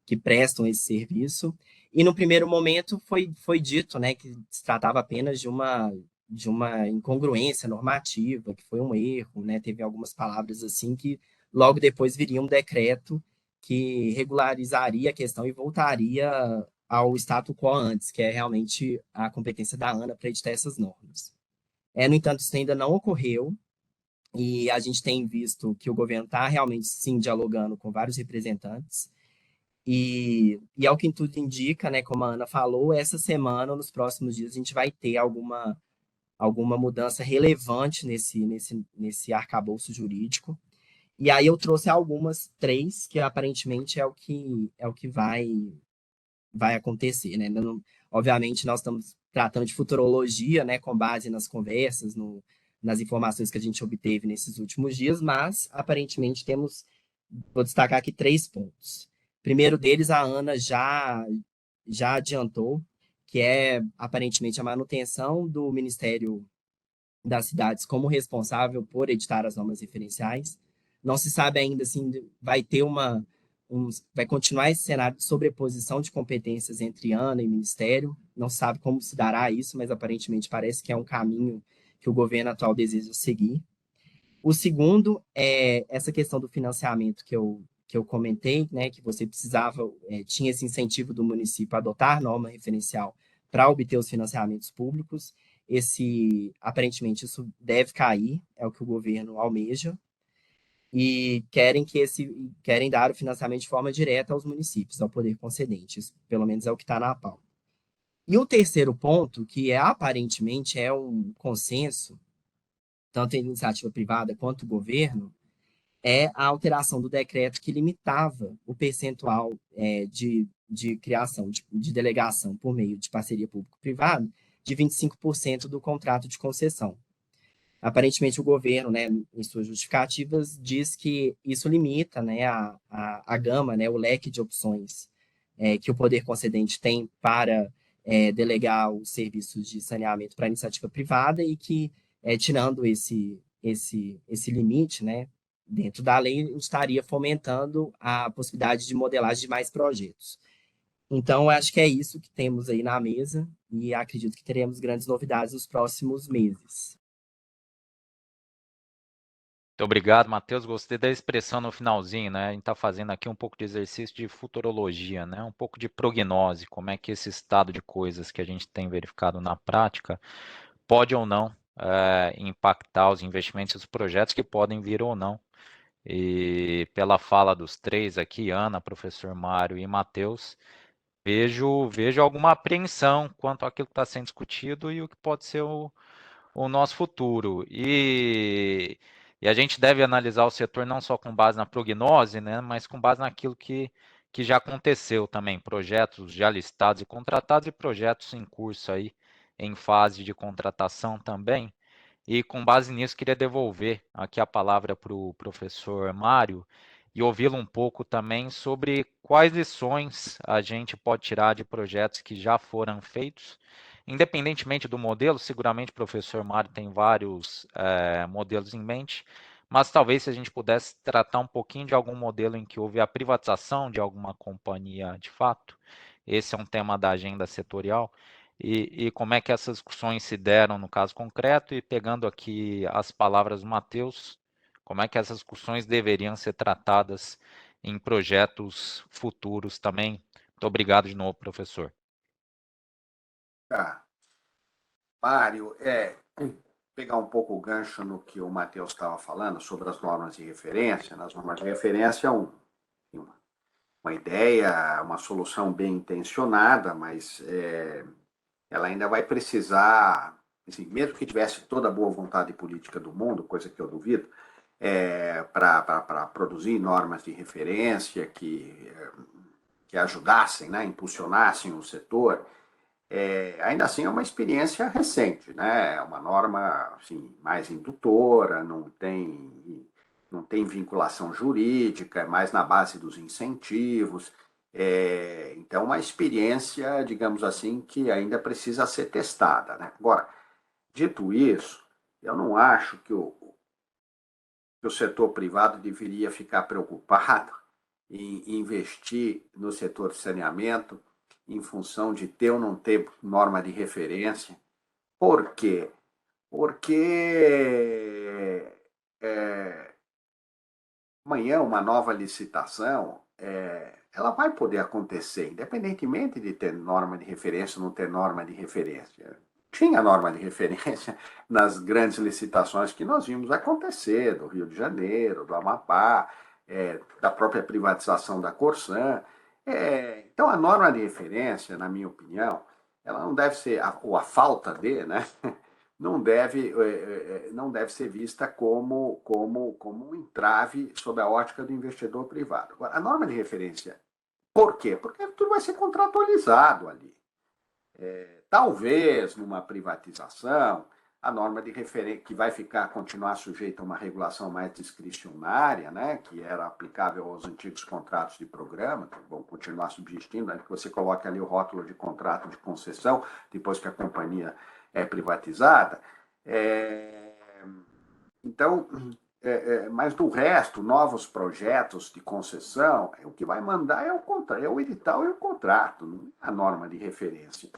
que prestam esse serviço. E no primeiro momento foi dito, né, que se tratava apenas de uma incongruência normativa, que foi um erro, né? Teve algumas palavras assim que logo depois viria um decreto que regularizaria a questão e voltaria ao status quo antes, que é realmente a competência da ANA para editar essas normas. No entanto, isso ainda não ocorreu, e a gente tem visto que o governo está realmente, sim, dialogando com vários representantes, e ao que tudo indica, né, como a Ana falou, essa semana, ou nos próximos dias, a gente vai ter alguma mudança relevante nesse arcabouço jurídico. E aí eu trouxe algumas 3, que aparentemente é o que vai vai acontecer, né? Obviamente, nós estamos tratando de futurologia, né, com base nas conversas, nas informações que a gente obteve nesses últimos dias, mas aparentemente vou destacar aqui 3 pontos. Primeiro deles, a Ana já adiantou, que é aparentemente a manutenção do Ministério das Cidades como responsável por editar as normas referenciais. Não se sabe ainda assim, vai continuar esse cenário de sobreposição de competências entre ANA e Ministério. Não se sabe como se dará isso, mas aparentemente parece que é um caminho que o governo atual deseja seguir. O segundo é essa questão do financiamento que eu comentei, né, que você tinha esse incentivo do município a adotar norma referencial para obter os financiamentos públicos. Aparentemente, isso deve cair, é o que o governo almeja, e querem dar o financiamento de forma direta aos municípios, ao poder concedente. Isso, pelo menos, é o que está na pauta. E o terceiro ponto, que aparentemente é um consenso, tanto a iniciativa privada quanto o governo, é a alteração do decreto que limitava o percentual de criação, de delegação por meio de parceria público-privada de 25% do contrato de concessão. Aparentemente, o governo, né, em suas justificativas, diz que isso limita, né, a gama, né, o leque de opções que o poder concedente tem para delegar os serviços de saneamento para a iniciativa privada e que, tirando esse limite, né, dentro da lei, estaria fomentando a possibilidade de modelagem de mais projetos. Então, acho que é isso que temos aí na mesa e acredito que teremos grandes novidades nos próximos meses. Muito obrigado, Matheus. Gostei da expressão no finalzinho, né? A gente está fazendo aqui um pouco de exercício de futurologia, né? Um pouco de prognose, como é que esse estado de coisas que a gente tem verificado na prática pode ou não impactar os investimentos e os projetos que podem vir ou não. E pela fala dos três aqui, Ana, professor Mário e Matheus, vejo alguma apreensão quanto àquilo que está sendo discutido e o que pode ser o nosso futuro. E a gente deve analisar o setor não só com base na prognose, né, mas com base naquilo que já aconteceu também, projetos já listados e contratados e projetos em curso aí, em fase de contratação também. E com base nisso, queria devolver aqui a palavra para o professor Mário e ouvi-lo um pouco também sobre quais lições a gente pode tirar de projetos que já foram feitos. Independentemente do modelo, seguramente o professor Mário tem vários modelos em mente, mas talvez se a gente pudesse tratar um pouquinho de algum modelo em que houve a privatização de alguma companhia de fato, esse é um tema da agenda setorial, e como é que essas discussões se deram no caso concreto, e pegando aqui as palavras do Matheus, como é que essas discussões deveriam ser tratadas em projetos futuros também. Muito obrigado de novo, professor. Mário, pegar um pouco o gancho no que o Matheus estava falando sobre as normas de referência. Nas normas de referência, uma ideia, uma solução bem intencionada, mas ela ainda vai precisar, assim, mesmo que tivesse toda a boa vontade política do mundo, coisa que eu duvido, para produzir normas de referência que ajudassem, né, impulsionassem o setor. Ainda assim é uma experiência recente, né? É uma norma assim, mais indutora, não tem vinculação jurídica, é mais na base dos incentivos. Então, uma experiência, digamos assim, que ainda precisa ser testada, né? Agora, dito isso, eu não acho que o setor privado deveria ficar preocupado em investir no setor de saneamento em função de ter ou não ter norma de referência. Por quê? Porque amanhã uma nova licitação ela vai poder acontecer, independentemente de ter norma de referência ou não ter norma de referência. Tinha norma de referência nas grandes licitações que nós vimos acontecer, do Rio de Janeiro, do Amapá, da própria privatização da Corsan. Então, a norma de referência, na minha opinião, ela não deve ser, ou a falta de, né, não deve ser vista como um entrave sob a ótica do investidor privado. Agora, a norma de referência, por quê? Porque tudo vai ser contratualizado ali. Talvez, numa privatização, a norma de referência, que vai continuar sujeita a uma regulação mais discricionária, né, que era aplicável aos antigos contratos de programa, que vão continuar subsistindo, né, que você coloca ali o rótulo de contrato de concessão, depois que a companhia é privatizada. Então, mas do resto, novos projetos de concessão, o que vai mandar é o edital e o contrato, não é a norma de referência.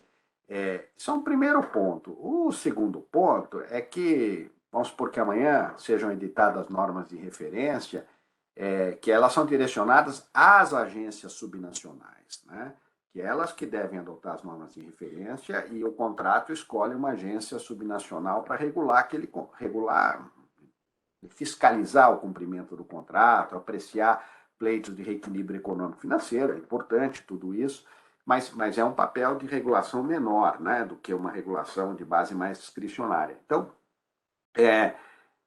Isso é um primeiro ponto. O segundo ponto é que, vamos supor que amanhã sejam editadas normas de referência, que elas são direcionadas às agências subnacionais, né? Que elas que devem adotar as normas de referência e o contrato escolhe uma agência subnacional para fiscalizar o cumprimento do contrato, apreciar pleitos de reequilíbrio econômico-financeiro, é importante tudo isso, mas é um papel de regulação menor, né, do que uma regulação de base mais discricionária. Então,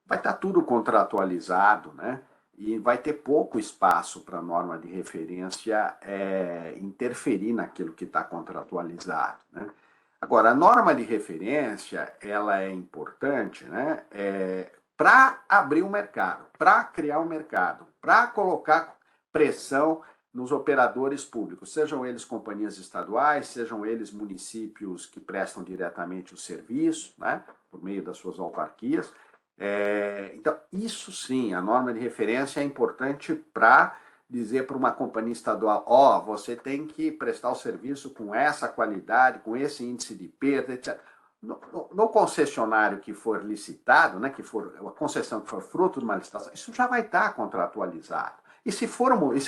vai estar tudo contratualizado, né, e vai ter pouco espaço para a norma de referência interferir naquilo que está contratualizado, né. Agora, a norma de referência, ela é importante, né, para abrir o mercado, para criar um mercado, para colocar pressão nos operadores públicos, sejam eles companhias estaduais, sejam eles municípios que prestam diretamente o serviço, né, por meio das suas autarquias. Então, isso sim, a norma de referência é importante para dizer para uma companhia estadual, você tem que prestar o serviço com essa qualidade, com esse índice de perda, etc. No concessionário que for licitado, né, a concessão que for fruto de uma licitação, isso já vai estar contratualizado. E se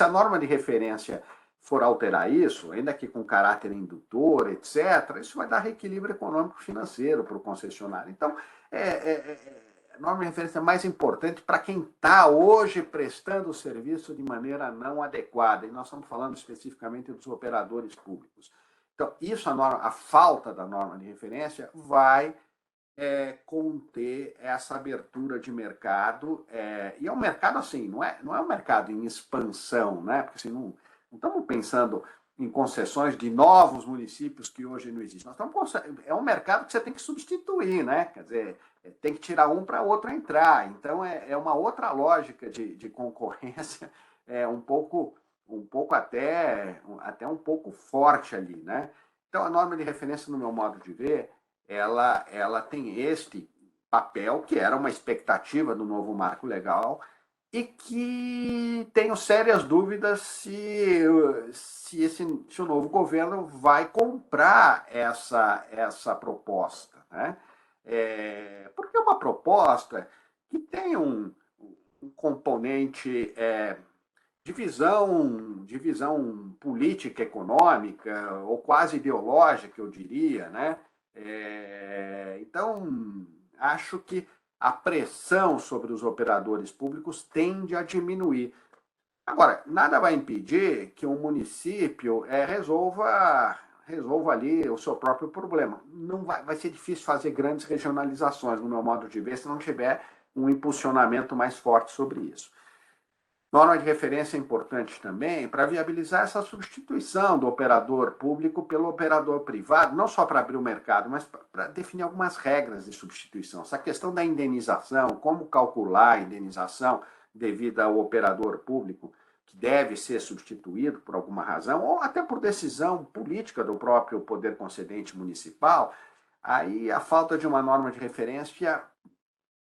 a norma de referência for alterar isso, ainda que com caráter indutor, etc., isso vai dar reequilíbrio econômico-financeiro para o concessionário. Então, a norma de referência é mais importante para quem está hoje prestando o serviço de maneira não adequada. E nós estamos falando especificamente dos operadores públicos. Então, a falta da norma de referência vai conter essa abertura de mercado. E é um mercado assim, não é um mercado em expansão, né? Porque assim, não estamos pensando em concessões de novos municípios que hoje não existem. É um mercado que você tem que substituir, né? Quer dizer, tem que tirar um para outro entrar. Então, é uma outra lógica de concorrência, um pouco até um pouco forte ali, né? Então, a norma de referência, no meu modo de ver, ela tem este papel, que era uma expectativa do novo marco legal, e que tenho sérias dúvidas se o novo governo vai comprar essa proposta, né? Porque é uma proposta que tem um componente de visão política, econômica, ou quase ideológica, eu diria, né? Então, acho que a pressão sobre os operadores públicos tende a diminuir. Agora, nada vai impedir que um município resolva ali o seu próprio problema. Não vai ser difícil fazer grandes regionalizações, no meu modo de ver, se não tiver um impulsionamento mais forte sobre isso. Norma de referência é importante também para viabilizar essa substituição do operador público pelo operador privado, não só para abrir o mercado, mas para definir algumas regras de substituição. Essa questão da indenização, como calcular a indenização devida ao operador público, que deve ser substituído por alguma razão, ou até por decisão política do próprio poder concedente municipal, aí a falta de uma norma de referência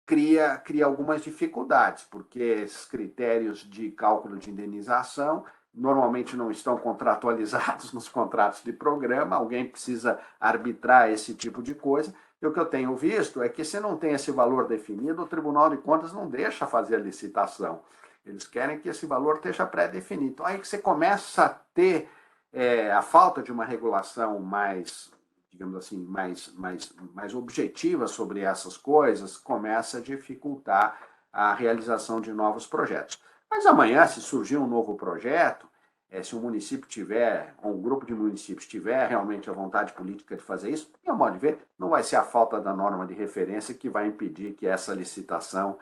cria algumas dificuldades, porque esses critérios de cálculo de indenização normalmente não estão contratualizados nos contratos de programa, alguém precisa arbitrar esse tipo de coisa, e o que eu tenho visto é que, se não tem esse valor definido, o Tribunal de Contas não deixa fazer a licitação. Eles querem que esse valor esteja pré-definido. Então, aí que você começa a ter a falta de uma regulação mais, digamos assim, mais objetiva sobre essas coisas, começa a dificultar a realização de novos projetos. Mas amanhã, se surgir um novo projeto, se um município tiver, ou um grupo de municípios tiver realmente a vontade política de fazer isso, meu modo de ver, não vai ser a falta da norma de referência que vai impedir que essa licitação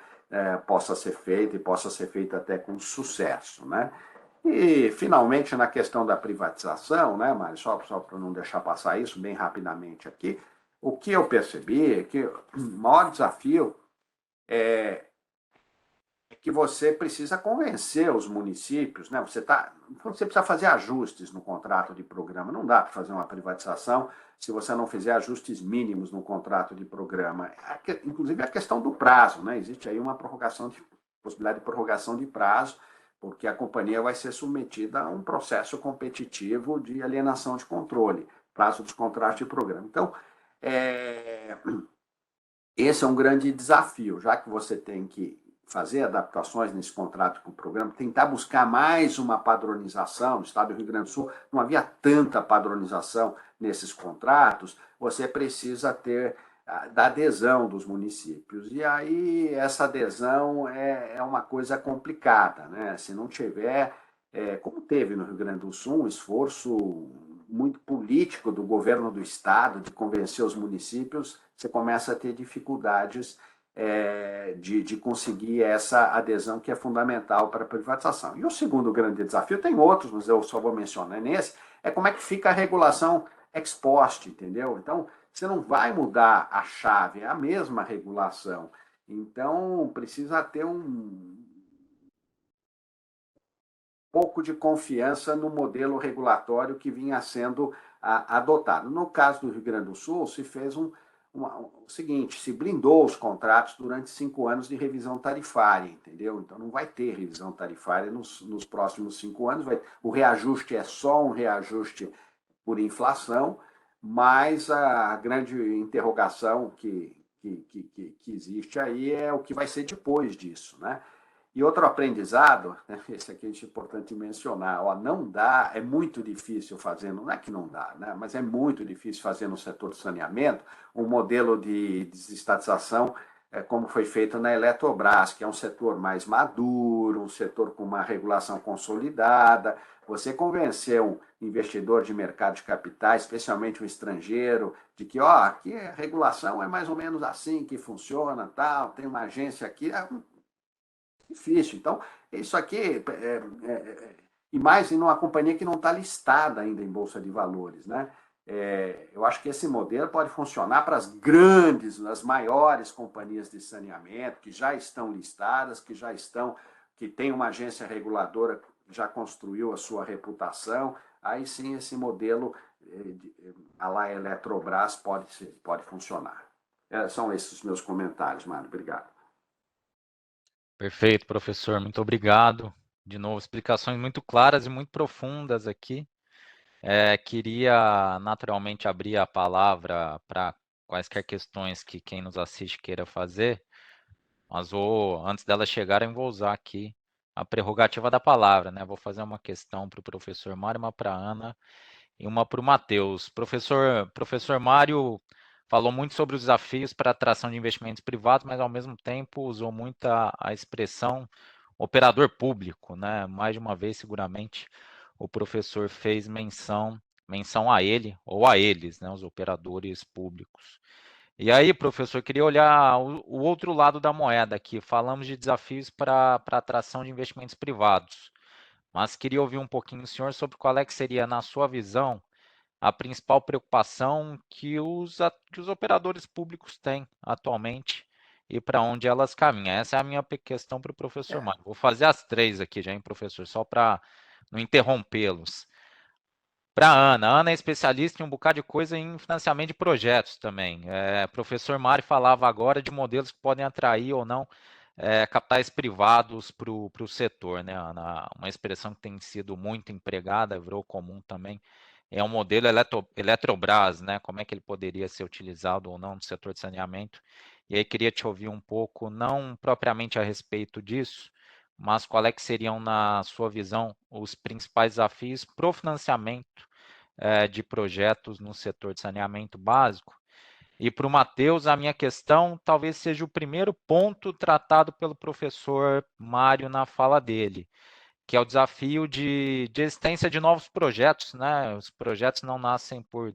possa ser feita, e possa ser feita até com sucesso, né? E, finalmente, na questão da privatização, né, Mário, só para não deixar passar isso bem rapidamente aqui, o que eu percebi é que o maior desafio é que você precisa convencer os municípios, né? Você precisa fazer ajustes no contrato de programa. Não dá para fazer uma privatização se você não fizer ajustes mínimos no contrato de programa. Inclusive a questão do prazo, né? Existe aí uma possibilidade de prorrogação de prazo, porque a companhia vai ser submetida a um processo competitivo de alienação de controle, prazo dos contratos de programa. Então, esse é um grande desafio, já que você tem que fazer adaptações nesse contrato com o programa, tentar buscar mais uma padronização. No estado do Rio Grande do Sul não havia tanta padronização nesses contratos, você precisa ter da adesão dos municípios. E aí essa adesão é uma coisa complicada, né? Se não tiver, como teve no Rio Grande do Sul, um esforço muito político do governo do estado de convencer os municípios, você começa a ter dificuldades de conseguir essa adesão que é fundamental para a privatização. E o segundo grande desafio, tem outros, mas eu só vou mencionar nesse, é como é que fica a regulação ex post, entendeu? Então, você não vai mudar a chave, é a mesma regulação. Então, precisa ter um pouco de confiança no modelo regulatório que vinha sendo adotado. No caso do Rio Grande do Sul, se fez o seguinte, se blindou os contratos durante 5 anos de revisão tarifária, entendeu? Então não vai ter revisão tarifária nos próximos 5 anos, o reajuste é só um reajuste por inflação, mas a grande interrogação que existe aí é o que vai ser depois disso, né? E outro aprendizado, né, esse aqui é importante mencionar, não dá, é muito difícil fazer, não é que não dá, né, mas é muito difícil fazer no setor de saneamento um modelo de desestatização como foi feito na Eletrobras, que é um setor mais maduro, um setor com uma regulação consolidada. Você convencer um investidor de mercado de capitais, especialmente um estrangeiro, de que aqui a regulação é mais ou menos assim que funciona, tal, tem uma agência aqui, difícil. Então, isso aqui, e mais em uma companhia que não está listada ainda em Bolsa de Valores, né? Eu acho que esse modelo pode funcionar para as grandes, as maiores companhias de saneamento, que já estão listadas, que tem uma agência reguladora que já construiu a sua reputação. Aí sim, esse modelo a la Eletrobras pode funcionar. São esses os meus comentários, Mário. Obrigado. Perfeito, professor. Muito obrigado. De novo, explicações muito claras e muito profundas aqui. Queria naturalmente abrir a palavra para quaisquer questões que quem nos assiste queira fazer, mas antes delas chegarem, vou usar aqui a prerrogativa da palavra, né? Vou fazer uma questão para o professor Mário, uma para a Ana e uma para o Matheus. Professor Mário falou muito sobre os desafios para a atração de investimentos privados, mas ao mesmo tempo usou muito a expressão operador público, né? Mais de uma vez, seguramente, o professor fez menção a ele ou a eles, né? Os operadores públicos. E aí, professor, queria olhar o outro lado da moeda aqui. Falamos de desafios para a atração de investimentos privados, mas queria ouvir um pouquinho do senhor sobre qual é que seria, na sua visão, a principal preocupação que os operadores públicos têm atualmente e para onde elas caminham. Essa é a minha questão para o professor Mário. Vou fazer as 3 aqui já, hein, professor, só para não interrompê-los. Para a Ana é especialista em um bocado de coisa em financiamento de projetos também. Professor Mário falava agora de modelos que podem atrair ou não capitais privados para o setor, né, Ana? Uma expressão que tem sido muito empregada, virou comum também, é um modelo Eletrobras, né? Como é que ele poderia ser utilizado ou não no setor de saneamento? E aí queria te ouvir um pouco, não propriamente a respeito disso, mas qual é que seriam, na sua visão, os principais desafios para o financiamento de projetos no setor de saneamento básico? E para o Matheus, a minha questão talvez seja o primeiro ponto tratado pelo professor Mário na fala dele, que é o desafio de existência de novos projetos, né? Os projetos não nascem por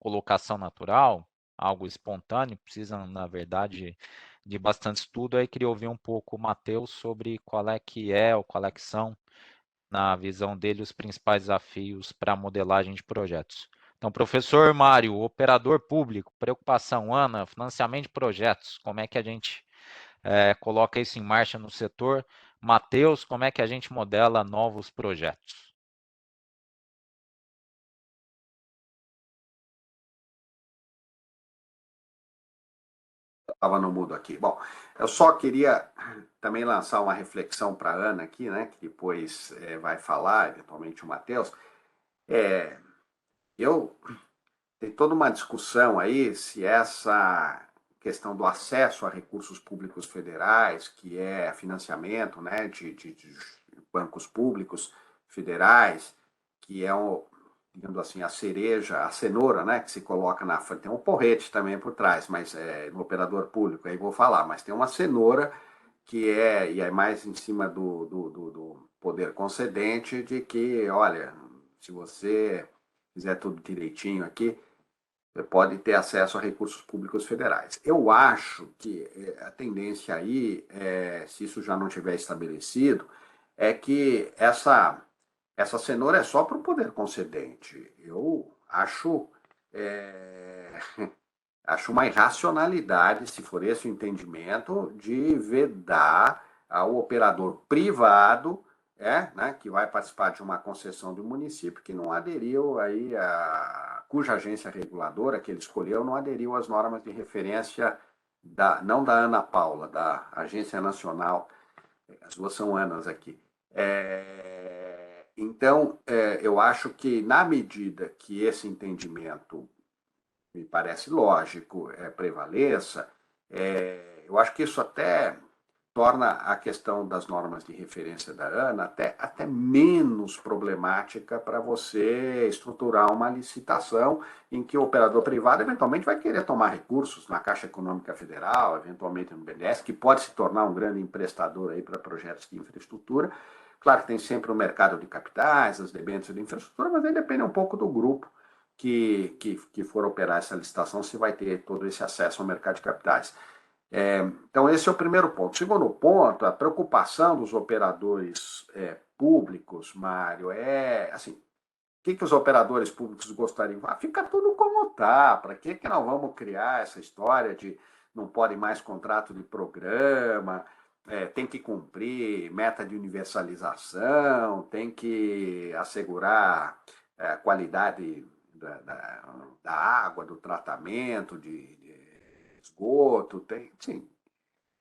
colocação natural, algo espontâneo, precisam, na verdade, de bastante estudo. Aí queria ouvir um pouco o Matheus sobre qual é que ou qual é que são na visão dele, os principais desafios para a modelagem de projetos. Então, professor Mário, operador público, preocupação, Ana, financiamento de projetos, como é que a gente coloca isso em marcha no setor? Matheus, como é que a gente modela novos projetos? Estava no mudo aqui. Bom, eu só queria também lançar uma reflexão para a Ana aqui, né, que depois vai falar, eventualmente o Matheus. Eu Tem toda uma discussão aí se essa questão do acesso a recursos públicos federais, que é financiamento, né, de bancos públicos federais, que é digamos assim, a cereja, a cenoura, né, que se coloca na frente. Tem um porrete também por trás, mas no operador público, aí vou falar, mas tem uma cenoura e é mais em cima do poder concedente, de que, olha, se você fizer tudo direitinho aqui, pode ter acesso a recursos públicos federais. Eu acho que a tendência aí, se isso já não tiver estabelecido, é que essa cenoura é só para o poder concedente. Eu acho, acho uma irracionalidade, se for esse o entendimento, de vedar ao operador privado, né, que vai participar de uma concessão do município que não aderiu aí cuja agência reguladora que ele escolheu não aderiu às normas de referência não da Ana Paula, da Agência Nacional, as duas são Anas aqui. Então, eu acho que na medida que esse entendimento me parece lógico, prevaleça, eu acho que isso até torna a questão das normas de referência da ANA até menos problemática para você estruturar uma licitação em que o operador privado eventualmente vai querer tomar recursos na Caixa Econômica Federal, eventualmente no BNDES, que pode se tornar um grande emprestador aí para projetos de infraestrutura. Claro que tem sempre o mercado de capitais, as debêntures de infraestrutura, mas aí depende um pouco do grupo que for operar essa licitação, se vai ter todo esse acesso ao mercado de capitais. Então, esse é o primeiro ponto. Segundo ponto, a preocupação dos operadores públicos, Mário, assim, o que os operadores públicos gostariam? Fica tudo como está. Para que nós vamos criar essa história de não pode mais contrato de programa, tem que cumprir meta de universalização, tem que assegurar a qualidade da água, do tratamento, de esgoto, sim.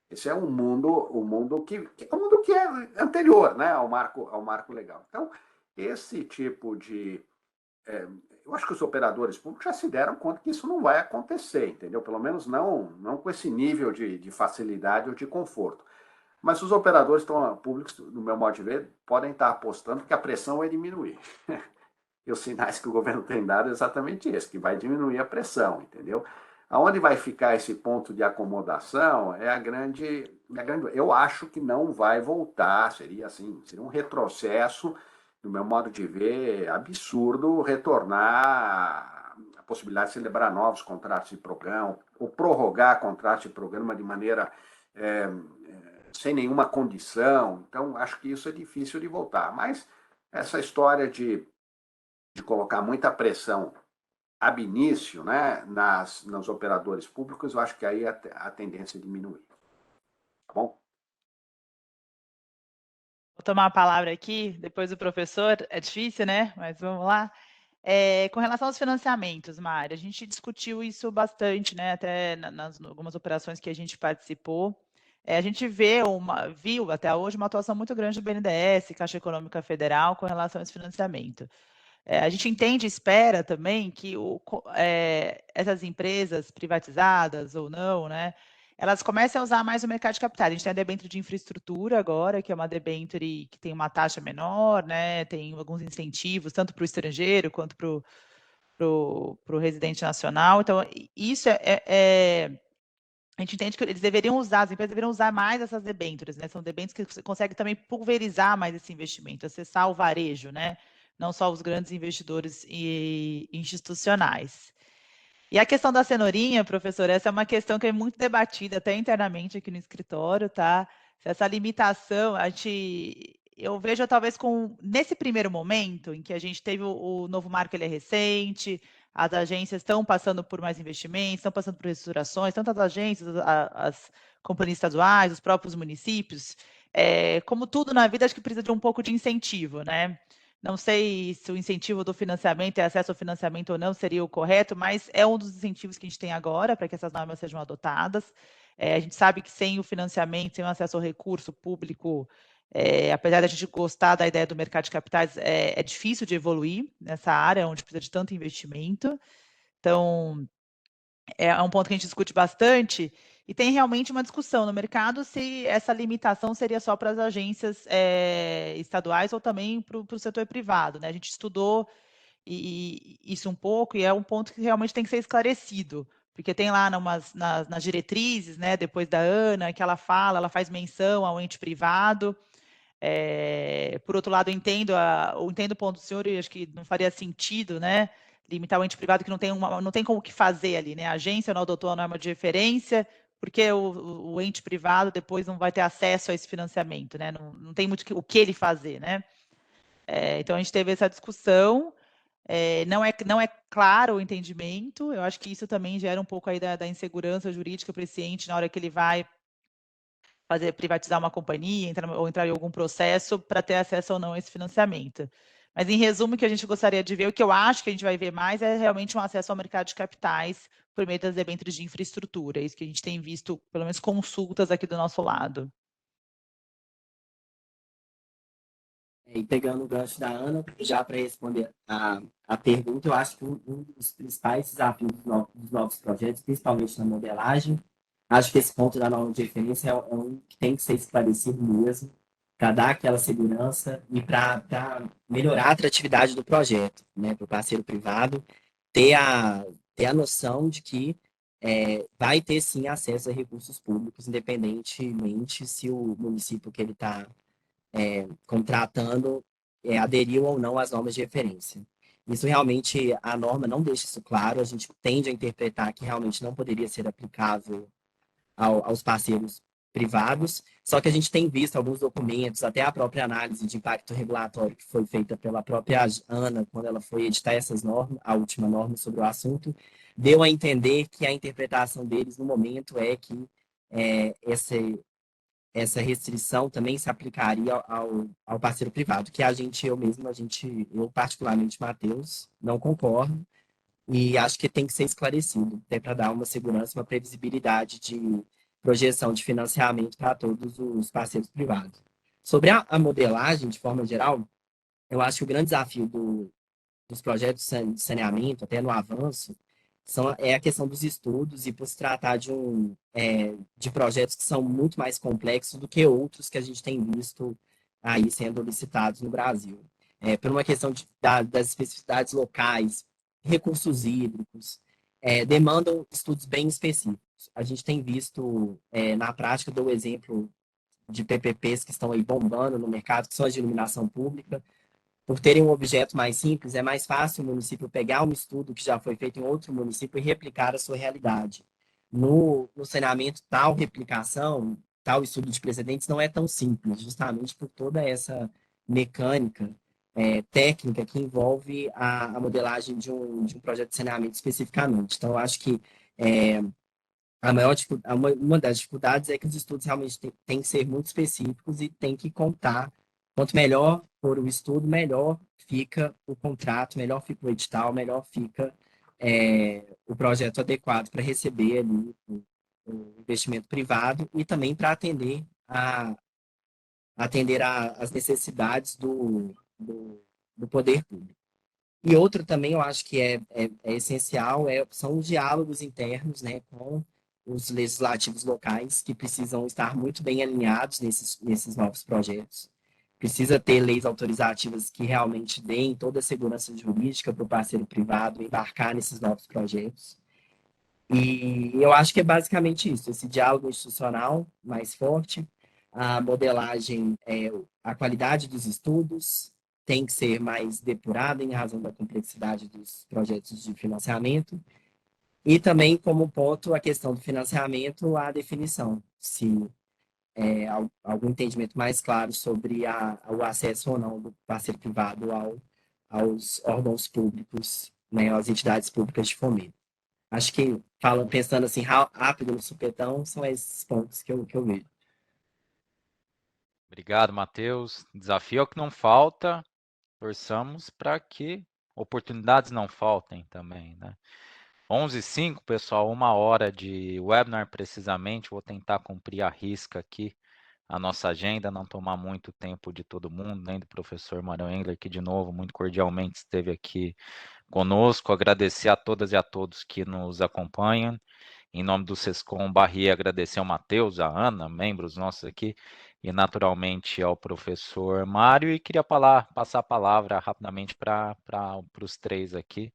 Esse é um mundo que é um mundo que é anterior, né, ao marco legal. Então, esse tipo de eu acho que os operadores públicos já se deram conta que isso não vai acontecer, entendeu? Pelo menos não com esse nível de facilidade ou de conforto. Mas os operadores públicos, no meu modo de ver, podem estar apostando que a pressão vai diminuir. E os sinais que o governo tem dado é exatamente esse, que vai diminuir a pressão, entendeu? Aonde vai ficar esse ponto de acomodação é a grande. Eu acho que não vai voltar, seria um retrocesso, no meu modo de ver, absurdo retornar a possibilidade de celebrar novos contratos de programa, ou prorrogar contratos de programa de maneira sem nenhuma condição. Então, acho que isso é difícil de voltar. Mas essa história de colocar muita pressão ab início, né, nos operadores públicos, eu acho que aí a tendência é diminuir. Tá bom? Vou tomar a palavra aqui, depois do professor, é difícil, né? Mas vamos lá. Com relação aos financiamentos, Mário, a gente discutiu isso bastante, né? Até nas algumas operações que a gente participou. A gente viu até hoje uma atuação muito grande do BNDES, Caixa Econômica Federal, com relação a esse financiamento. A gente entende e espera também que essas empresas privatizadas ou não, né, elas comecem a usar mais o mercado de capitais. A gente tem a debênture de infraestrutura agora, que é uma debênture que tem uma taxa menor, né, tem alguns incentivos, tanto para o estrangeiro quanto para o residente nacional. Então, isso a gente entende que eles deveriam usar, as empresas deveriam usar mais essas debêntures, né? São debêntures que você consegue também pulverizar mais esse investimento, acessar o varejo, né? Não só os grandes investidores institucionais. E a questão da cenourinha, professor, essa é uma questão que é muito debatida até internamente aqui no escritório, tá? Essa limitação, eu vejo talvez nesse primeiro momento em que a gente teve o novo marco, ele é recente, as agências estão passando por mais investimentos, estão passando por reestruturações, tanto as agências, as companhias estaduais, os próprios municípios, como tudo na vida, acho que precisa de um pouco de incentivo, né? Não sei se o incentivo do financiamento e acesso ao financiamento ou não seria o correto, mas é um dos incentivos que a gente tem agora para que essas normas sejam adotadas. A gente sabe que sem o financiamento, sem o acesso ao recurso público, apesar da gente gostar da ideia do mercado de capitais, é difícil de evoluir nessa área, onde precisa de tanto investimento. Então, é um ponto que a gente discute bastante, e tem realmente uma discussão no mercado se essa limitação seria só para as agências estaduais ou também para o setor privado, né? A gente estudou isso um pouco, e é um ponto que realmente tem que ser esclarecido, porque tem lá nas diretrizes, né, depois da ANA, que ela faz menção ao ente privado. Por outro lado, eu entendo o ponto do senhor, e acho que não faria sentido, né, limitar o ente privado que não tem como que fazer ali, né? A agência não adotou a norma de referência, porque o ente privado depois não vai ter acesso a esse financiamento, né? Não tem muito o que ele fazer, né? Então a gente teve essa discussão. Não é claro o entendimento. Eu acho que isso também gera um pouco aí da insegurança jurídica para esse ente na hora que ele vai privatizar uma companhia, ou entrar em algum processo para ter acesso ou não a esse financiamento. Mas, em resumo, o que a gente gostaria de ver, o que eu acho que a gente vai ver mais, é realmente um acesso ao mercado de capitais por meio das debêntures de infraestrutura. É isso que a gente tem visto, pelo menos consultas aqui do nosso lado. E pegando o gancho da Ana, já para responder a pergunta, eu acho que um dos principais desafios dos novos projetos, principalmente na modelagem, acho que esse ponto da norma de referência é um que tem que ser esclarecido mesmo, para dar aquela segurança e para melhorar a atratividade do projeto, né, para o parceiro privado ter a noção de que vai ter sim acesso a recursos públicos, independentemente se o município que ele está contratando aderiu ou não às normas de referência. Isso realmente, a norma não deixa isso claro, a gente tende a interpretar que realmente não poderia ser aplicável aos parceiros privados, só que a gente tem visto alguns documentos, até a própria análise de impacto regulatório que foi feita pela própria ANA, quando ela foi editar essas normas, a última norma sobre o assunto, deu a entender que a interpretação deles no momento é que essa restrição também se aplicaria ao parceiro privado, que eu particularmente, Matheus, não concordo, e acho que tem que ser esclarecido, até para dar uma segurança, uma previsibilidade de projeção de financiamento para todos os parceiros privados. Sobre a modelagem, de forma geral, eu acho que o grande desafio dos projetos de saneamento, até no avanço, é a questão dos estudos, e por se tratar de projetos que são muito mais complexos do que outros que a gente tem visto aí sendo licitados no Brasil. Por uma questão das especificidades locais, recursos hídricos, demandam estudos bem específicos. A gente tem visto, na prática, dou o exemplo de PPPs que estão aí bombando no mercado, que são as de iluminação pública. Por terem um objeto mais simples, é mais fácil o município pegar um estudo que já foi feito em outro município e replicar a sua realidade. No saneamento, tal replicação, tal estudo de precedentes não é tão simples, justamente por toda essa mecânica técnica que envolve a modelagem de um projeto de saneamento especificamente. Então, eu acho que uma das dificuldades é que os estudos realmente têm que ser muito específicos e tem que contar. Quanto melhor for o estudo, melhor fica o contrato, melhor fica o edital, melhor fica o projeto adequado para receber ali o investimento privado e também para atender às necessidades do poder público. E outro também, eu acho que é essencial, são os diálogos internos, né, com os legislativos locais, que precisam estar muito bem alinhados nesses novos projetos. Precisa ter leis autorizativas que realmente deem toda a segurança jurídica para o parceiro privado embarcar nesses novos projetos. E eu acho que é basicamente isso, esse diálogo institucional mais forte, a modelagem, a qualidade dos estudos tem que ser mais depurada em razão da complexidade dos projetos de financiamento, e também, como ponto, a questão do financiamento, a definição, se algum entendimento mais claro sobre o acesso ou não do parceiro privado aos órgãos públicos, né, às entidades públicas de fomento. Acho que, pensando assim rápido no supetão, são esses pontos que eu vejo. Obrigado, Matheus. Desafio é o que não falta. Torçamos para que oportunidades não faltem também, né? 11h05, pessoal, 1 hora de webinar precisamente. Vou tentar cumprir a risca aqui a nossa agenda, não tomar muito tempo de todo mundo, nem do professor Mário Engler, que de novo, muito cordialmente esteve aqui conosco. Agradecer a todas e a todos que nos acompanham. Em nome do Sescom Barrier, agradecer ao Matheus, a Ana, membros nossos aqui, e naturalmente ao professor Mário, e queria passar a palavra rapidamente para os três aqui.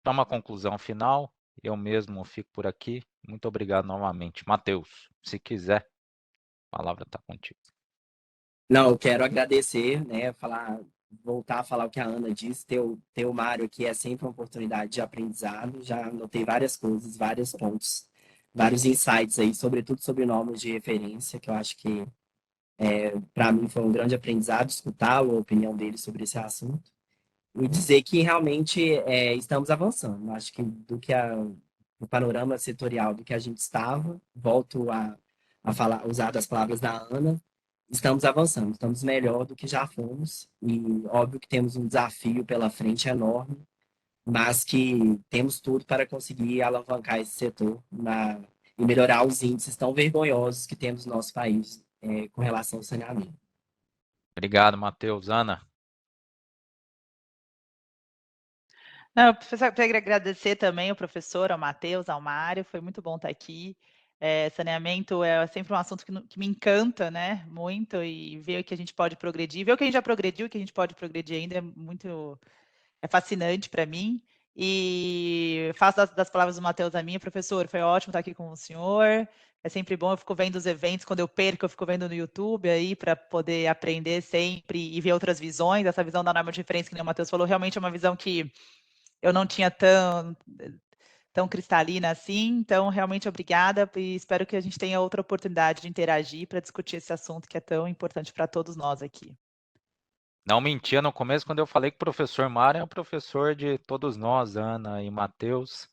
Para uma conclusão final, eu mesmo fico por aqui. Muito obrigado novamente. Matheus, se quiser, a palavra está contigo. Não, eu quero agradecer, né, voltar a falar o que a Ana disse, ter o Mário aqui é sempre uma oportunidade de aprendizado, já anotei várias coisas, vários pontos, vários insights aí, sobretudo sobre nomes de referência, que eu acho que para mim foi um grande aprendizado escutá-lo, a opinião dele sobre esse assunto, e dizer que realmente estamos avançando. Acho que no panorama setorial do que a gente estava, volto a falar, usar das palavras da Ana, estamos avançando, estamos melhor do que já fomos, e óbvio que temos um desafio pela frente enorme, mas que temos tudo para conseguir alavancar esse setor e melhorar os índices tão vergonhosos que temos no nosso país com relação ao saneamento. Obrigado, Matheus. Ana? Não, eu queria agradecer também ao professor, ao Matheus, ao Mário, foi muito bom estar aqui. Saneamento é sempre um assunto que me encanta, né, muito, e ver o que a gente pode progredir, ver o que a gente já progrediu, o que a gente pode progredir ainda é fascinante para mim. E faço das palavras do Matheus a minha, professor, foi ótimo estar aqui com o senhor. É sempre bom, eu fico vendo os eventos, quando eu perco, eu fico vendo no YouTube aí para poder aprender sempre e ver outras visões. Essa visão da norma de referência, que nem o Matheus falou, realmente é uma visão que eu não tinha tão cristalina assim. Então, realmente obrigada e espero que a gente tenha outra oportunidade de interagir para discutir esse assunto que é tão importante para todos nós aqui. Não mentia no começo quando eu falei que o professor Mário é o professor de todos nós, Ana e Matheus.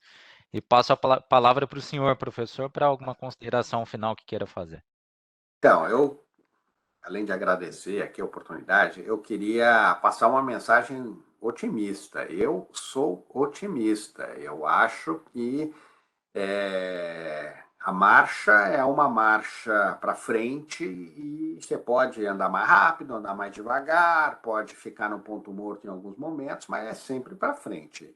E passo a palavra para o senhor, professor, para alguma consideração final que queira fazer. Então, além de agradecer aqui a oportunidade, eu queria passar uma mensagem otimista. Eu sou otimista. Eu acho que a marcha é uma marcha para frente e você pode andar mais rápido, andar mais devagar, pode ficar no ponto morto em alguns momentos, mas é sempre para frente.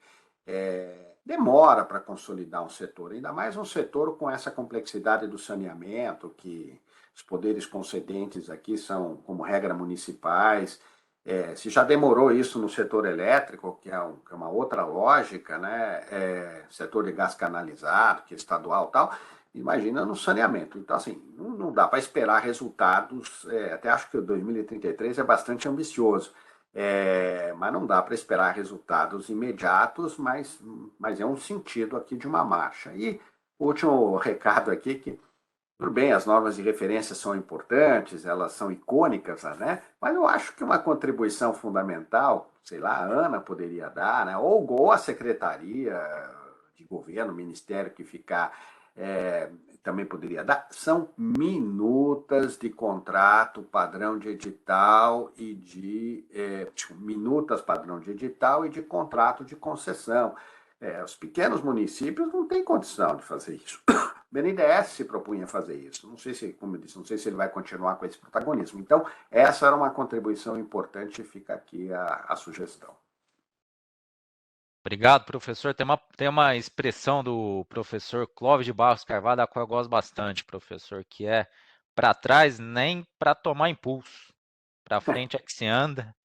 Demora para consolidar um setor, ainda mais um setor com essa complexidade do saneamento, que os poderes concedentes aqui são, como regra, municipais. Se já demorou isso no setor elétrico, que é uma outra lógica, né? Setor de gás canalizado, que é estadual e tal, imagina no saneamento. Então, assim, não dá para esperar resultados, até acho que o 2033 é bastante ambicioso, mas não dá para esperar resultados imediatos, mas é um sentido aqui de uma marcha. E o último recado aqui, que tudo bem, as normas de referência são importantes, elas são icônicas, né? Mas eu acho que uma contribuição fundamental, sei lá, a Ana poderia dar, né? Ou a secretaria de governo, o ministério que ficar, também poderia dar, são minutas de contrato, padrão de edital e minutas padrão de edital e de contrato de concessão. Os pequenos municípios não têm condição de fazer isso. O BNDES se propunha a fazer isso. Não sei se, como eu disse, não sei se ele vai continuar com esse protagonismo. Então, essa era uma contribuição importante e fica aqui a sugestão. Obrigado, professor. Tem uma expressão do professor Clóvis de Barros Carvalho, da qual eu gosto bastante, professor, que é para trás nem para tomar impulso. Para frente é que se anda.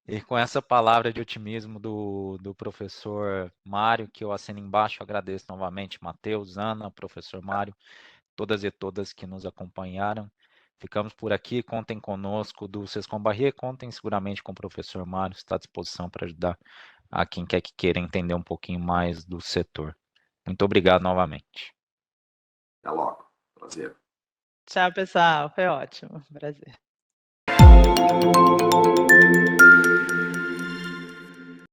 E com essa palavra de otimismo do professor Mário, que eu assino embaixo, agradeço novamente Matheus, Ana, professor Mário, todas e todas que nos acompanharam. Ficamos por aqui, contem conosco do Sescom Barrier, contem seguramente com o professor Mário, está à disposição para ajudar a quem quer que queira entender um pouquinho mais do setor. Muito obrigado novamente. Até logo. Prazer. Tchau, pessoal. Foi ótimo. Prazer.